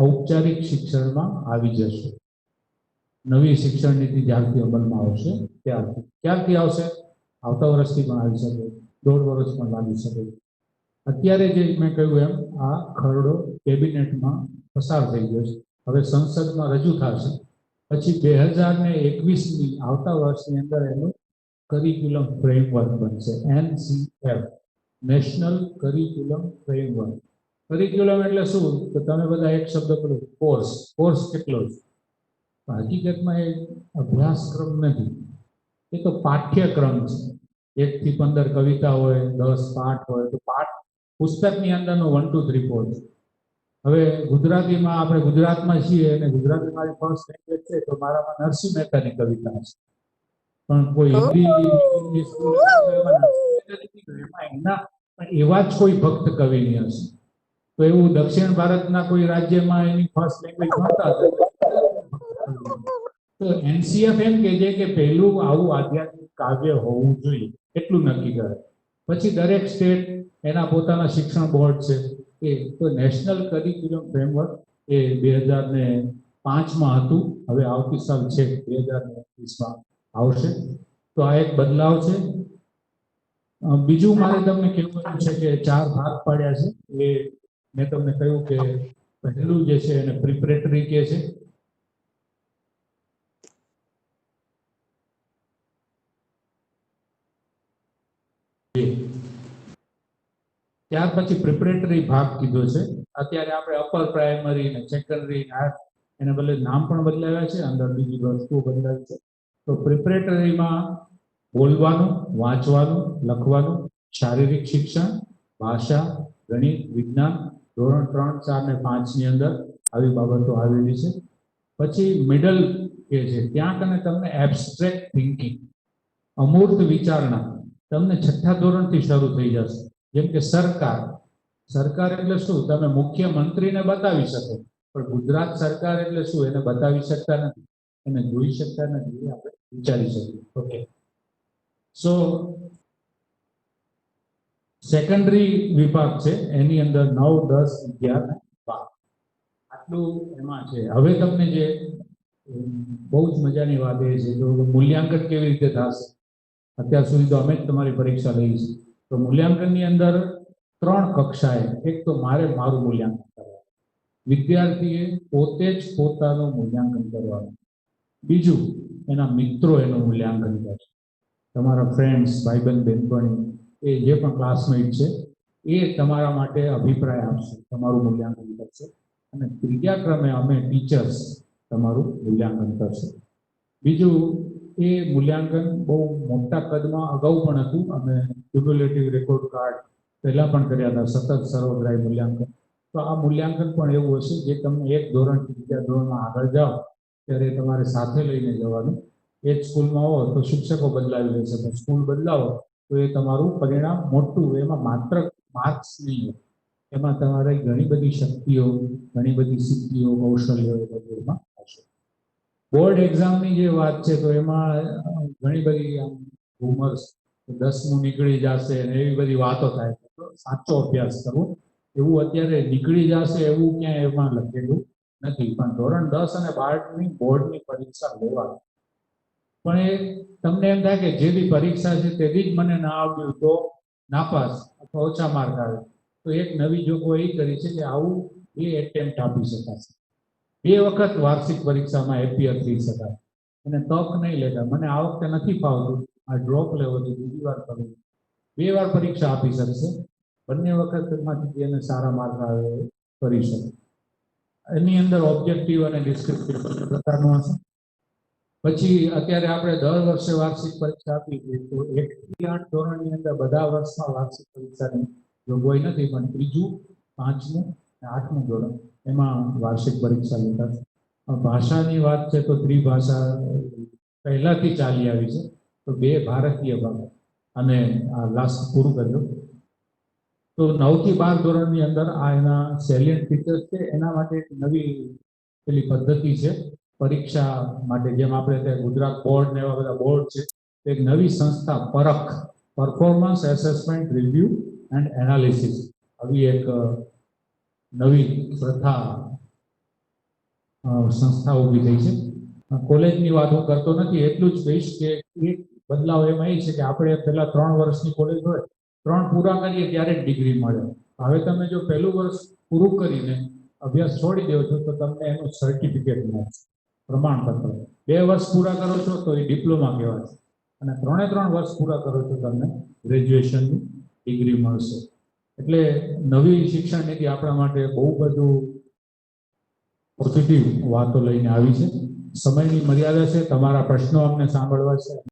ઔપચારિક શિક્ષણમાં આવી જશો. નવી શિક્ષણ નીતિ જ્યારથી અમલમાં આવશે ત્યારથી. ક્યારથી આવશે? આવતા વર્ષથી પણ આવી શકે, 1.5 વર્ષ પણ લાગી શકે. અત્યારે જે મેં કહ્યું એમ આ ખરડો કેબિનેટમાં પસાર થઈ ગયો છે, હવે સંસદમાં રજૂ થશે. પછી 2021ની આવતા વર્ષની અંદર એનું કરિક્યુલમ ફ્રેમવર્ક બનશે, NCF, national curriculum framework. Curriculum એટલે શું? તો તમે બધા એક શબ્દ કરો, કોર્સ. કોર્સ કેટલો છે? હકીકતમાં એ અભ્યાસક્રમ નથી, એ તો પાઠ્યક્રમ છે. 1 થી 15 કવિતા હોય, 10 પાઠ હોય, તો પાઠ પુસ્તકની અંદરનો 1, 2, 3, 4 છે. હવે ગુજરાતીમાં આપણે ગુજરાતમાં છીએ અને ગુજરાતી મારી ફર્સ્ટ લેંગ્વેજ છે, તો મારામાં નરસિંહ મહેતાની કવિતા છે. પણ કોઈ હિન્દી એવા જ કોઈ ભક્ત કવિની હશે. તો એવું દક્ષિણ ભારતના કોઈ રાજ્યમાં એની ફર્સ્ટ લેંગ્વેજ ભણતા હશે. તો NCF એમ કહે છે કે પહેલું આવું આધ્યાત્મિક કાવ્ય હોવું જોઈએ, એટલું નક્કી કરે. પછી દરેક સ્ટેટ એના પોતાના શિક્ષણ બોર્ડ છે એ. તો નેશનલ કરિક્યુલમ ફ્રેમવર્ક એ 2005માં હતું, હવે આવતી સાલ છે 2021માં આવશે. તો આ એક બદલાવ છે. બીજું મારે તમને કહેવું છે કે 4 ભાગ પાડ્યા છે. એ મેં તમને કહ્યું કે પહેલું જે છે એને પ્રિપરેટરી કહે છે. ત્યાર પછી પ્રિપરેટરી ભાગ કીધો છે. અત્યારે આપણે અપર પ્રાઇમરી ને સેકન્ડરી એને બદલે નામ પણ બદલાવ્યા છે, અંદર બીજી વસ્તુઓ બદલાવી છે. તો પ્રિપરેટરીમાં બોલવાનું, વાંચવાનું, લખવાનું, શારીરિક શિક્ષણ, ભાષા, ગણિત, વિજ્ઞાન, ધોરણ 3, 4 ને 5ની અંદર આવી બાબતો આવેલી છે. પછી મિડલ કે છે, ત્યાં કને તમને એબ્સ્ટ્રેક્ટ થિંકિંગ, અમૂર્ત વિચારણા તમને 6થા ધોરણથી શરૂ થઈ જશે. જેમ કે સરકાર. સરકાર એટલે શું? તમે મુખ્યમંત્રીને બતાવી શકો, પણ ગુજરાત સરકાર એટલે શું? એને બતાવી શકતા નથી, એને જોઈ શકતા નથી, એ આપણે વિચારી શકીએ. ઓકે, સો સેકન્ડરી વિભાગ છે, એની અંદર 9, 10, 11 અને 12 આટલું એમાં છે. હવે તમને જે બહુ જ મજાની વાત એ છે કે મૂલ્યાંકન કેવી રીતે થશે. અત્યાર સુધી તો અમે જ તમારી પરીક્ષા લઈ છે. તો મૂલ્યાંકનની અંદર 3 કક્ષાએ. એક તો મારું મૂલ્યાંકન કરવાનું, વિદ્યાર્થીએ પોતે જ પોતાનું મૂલ્યાંકન કરવાનું. બીજું, એના મિત્રો એનું મૂલ્યાંકન કરશે. તમારા ફ્રેન્ડ્સ, ભાઈબંધ, બહેનપણી, એ જે પણ ક્લાસમેટ છે એ તમારા માટે અભિપ્રાય આપશે, તમારું મૂલ્યાંકન કરશે. અને ત્રીજા ક્રમે અમે ટીચર્સ તમારું મૂલ્યાંકન કરશે. બીજું, એ મૂલ્યાંકન બહુ મોટા કદમાં અગાઉ પણ હતું, અને ક્યુમ્યુલેટિવ રેકોર્ડ કાર્ડ પહેલાં પણ કર્યા હતા, સતત સર્વગ્રાહી મૂલ્યાંકન. તો આ મૂલ્યાંકન પણ એવું હશે જે તમને 1 ધોરણથી બીજા ધોરણમાં આગળ જાઓ ત્યારે તમારે સાથે લઈને જવાનું. એ જ સ્કૂલમાં હો તો શિક્ષકો બદલાવી લેશે, પણ સ્કૂલ બદલાવો તો એ તમારું પરિણામ મોટું. એમાં માત્ર માર્ક્સ નહીં, એમાં તમારે ઘણી બધી શક્તિઓ, ઘણી બધી સિદ્ધિઓ, કૌશલ્યો એમાં હશે. બોર્ડ એક્ઝામની જે વાત છે તો એમાં ઘણી બધી રૂમર્સ 10મું નીકળી જશે અને એવી બધી વાતો થાય છે. તો સાચો અભ્યાસ કરવો એવું અત્યારે નીકળી જશે એવું ક્યાંય એમાં લખેલું નથી, પણ ધોરણ 10 અને 12ની બોર્ડની પરીક્ષા લેવાની. પણ એ તમને એમ થાય કે જે બી પરીક્ષા છે તેથી જ મને ના આવડ્યું તો નાપાસ અથવા ઓછા માર્ક આવે, તો એક નવી જોગવાઈ એ કરી છે કે આવું 2 એટેમ્પ્ટ આપી શકાશે. 2 વખત વાર્ષિક પરીક્ષામાં એપિયર થઈ શકાય અને તક નહીં લેતા મને આ વખતે નથી ફાવતું, આ ડ્રોપ લેવો છે, બીજી વાર કરવું, 2 વાર પરીક્ષા આપી શકશે. બંને વખતમાંથી એને સારા માર્ક આવે એ કરી શકે. એની અંદર ઓબ્જેક્ટિવ અને ડિસ્ક્રિપ્ટિવ પ્રકારનું હશે. પછી અત્યારે આપણે દર વર્ષે વાર્ષિક પરીક્ષા આપી છે, તો 1 થી 8 ધોરણની અંદર બધા વર્ષમાં વાર્ષિક પરીક્ષાની જોગવાઈ નથી, પણ 3જું, 5મું અને 8મું ધોરણ એમાં વાર્ષિક પરીક્ષા લેતા છે. ભાષાની વાત છે તો ત્રિભાષા પહેલાથી ચાલી આવી છે, તો 2 ભારતીય ભાષા અને લાસ્ટ પૂરું કર્યું. તો 9 થી 12 ધોરણની અંદર આ એના સેલિયન્ટ ફીચર્સ છે. એના માટે એક નવી પેલી પદ્ધતિ છે પરીક્ષા માટે, જેમ આપણે ત્યાં ગુજરાત બોર્ડ ને એવા બધા બોર્ડ છે, એક નવી સંસ્થા Parakh, performance assessment review and analysis, આવી એક નવી પ્રથા સંસ્થા ઊભી થઈ છે. કોલેજની વાત હું કરતો નથી, એટલું જ કહીશ કે એક બદલાવ એમાં એ છે કે આપણે પહેલા 3 વર્ષની કોલેજ હોય, 3 પૂરા કરીએ ત્યારે જ ડિગ્રી મળે. હવે તમે જો પહેલું વર્ષ પૂરું કરીને અભ્યાસ છોડી દો છો તો તમને એનું સર્ટિફિકેટ મળશે, પ્રમાણપત્ર. 2 વર્ષ પૂરા કરો છો તો એ ડિપ્લોમા કહેવાય છે, અને 3 વર્ષ પૂરા કરો છો તમને ગ્રેજ્યુએશનની ડિગ્રી મળશે. એટલે નવી શિક્ષણ નીતિ આપણા માટે બહુ બધું પોઝિટિવ વાતો લઈને આવી છે. સમયની મર્યાદા છે, તમારા પ્રશ્નો અમને સાંભળવા છે.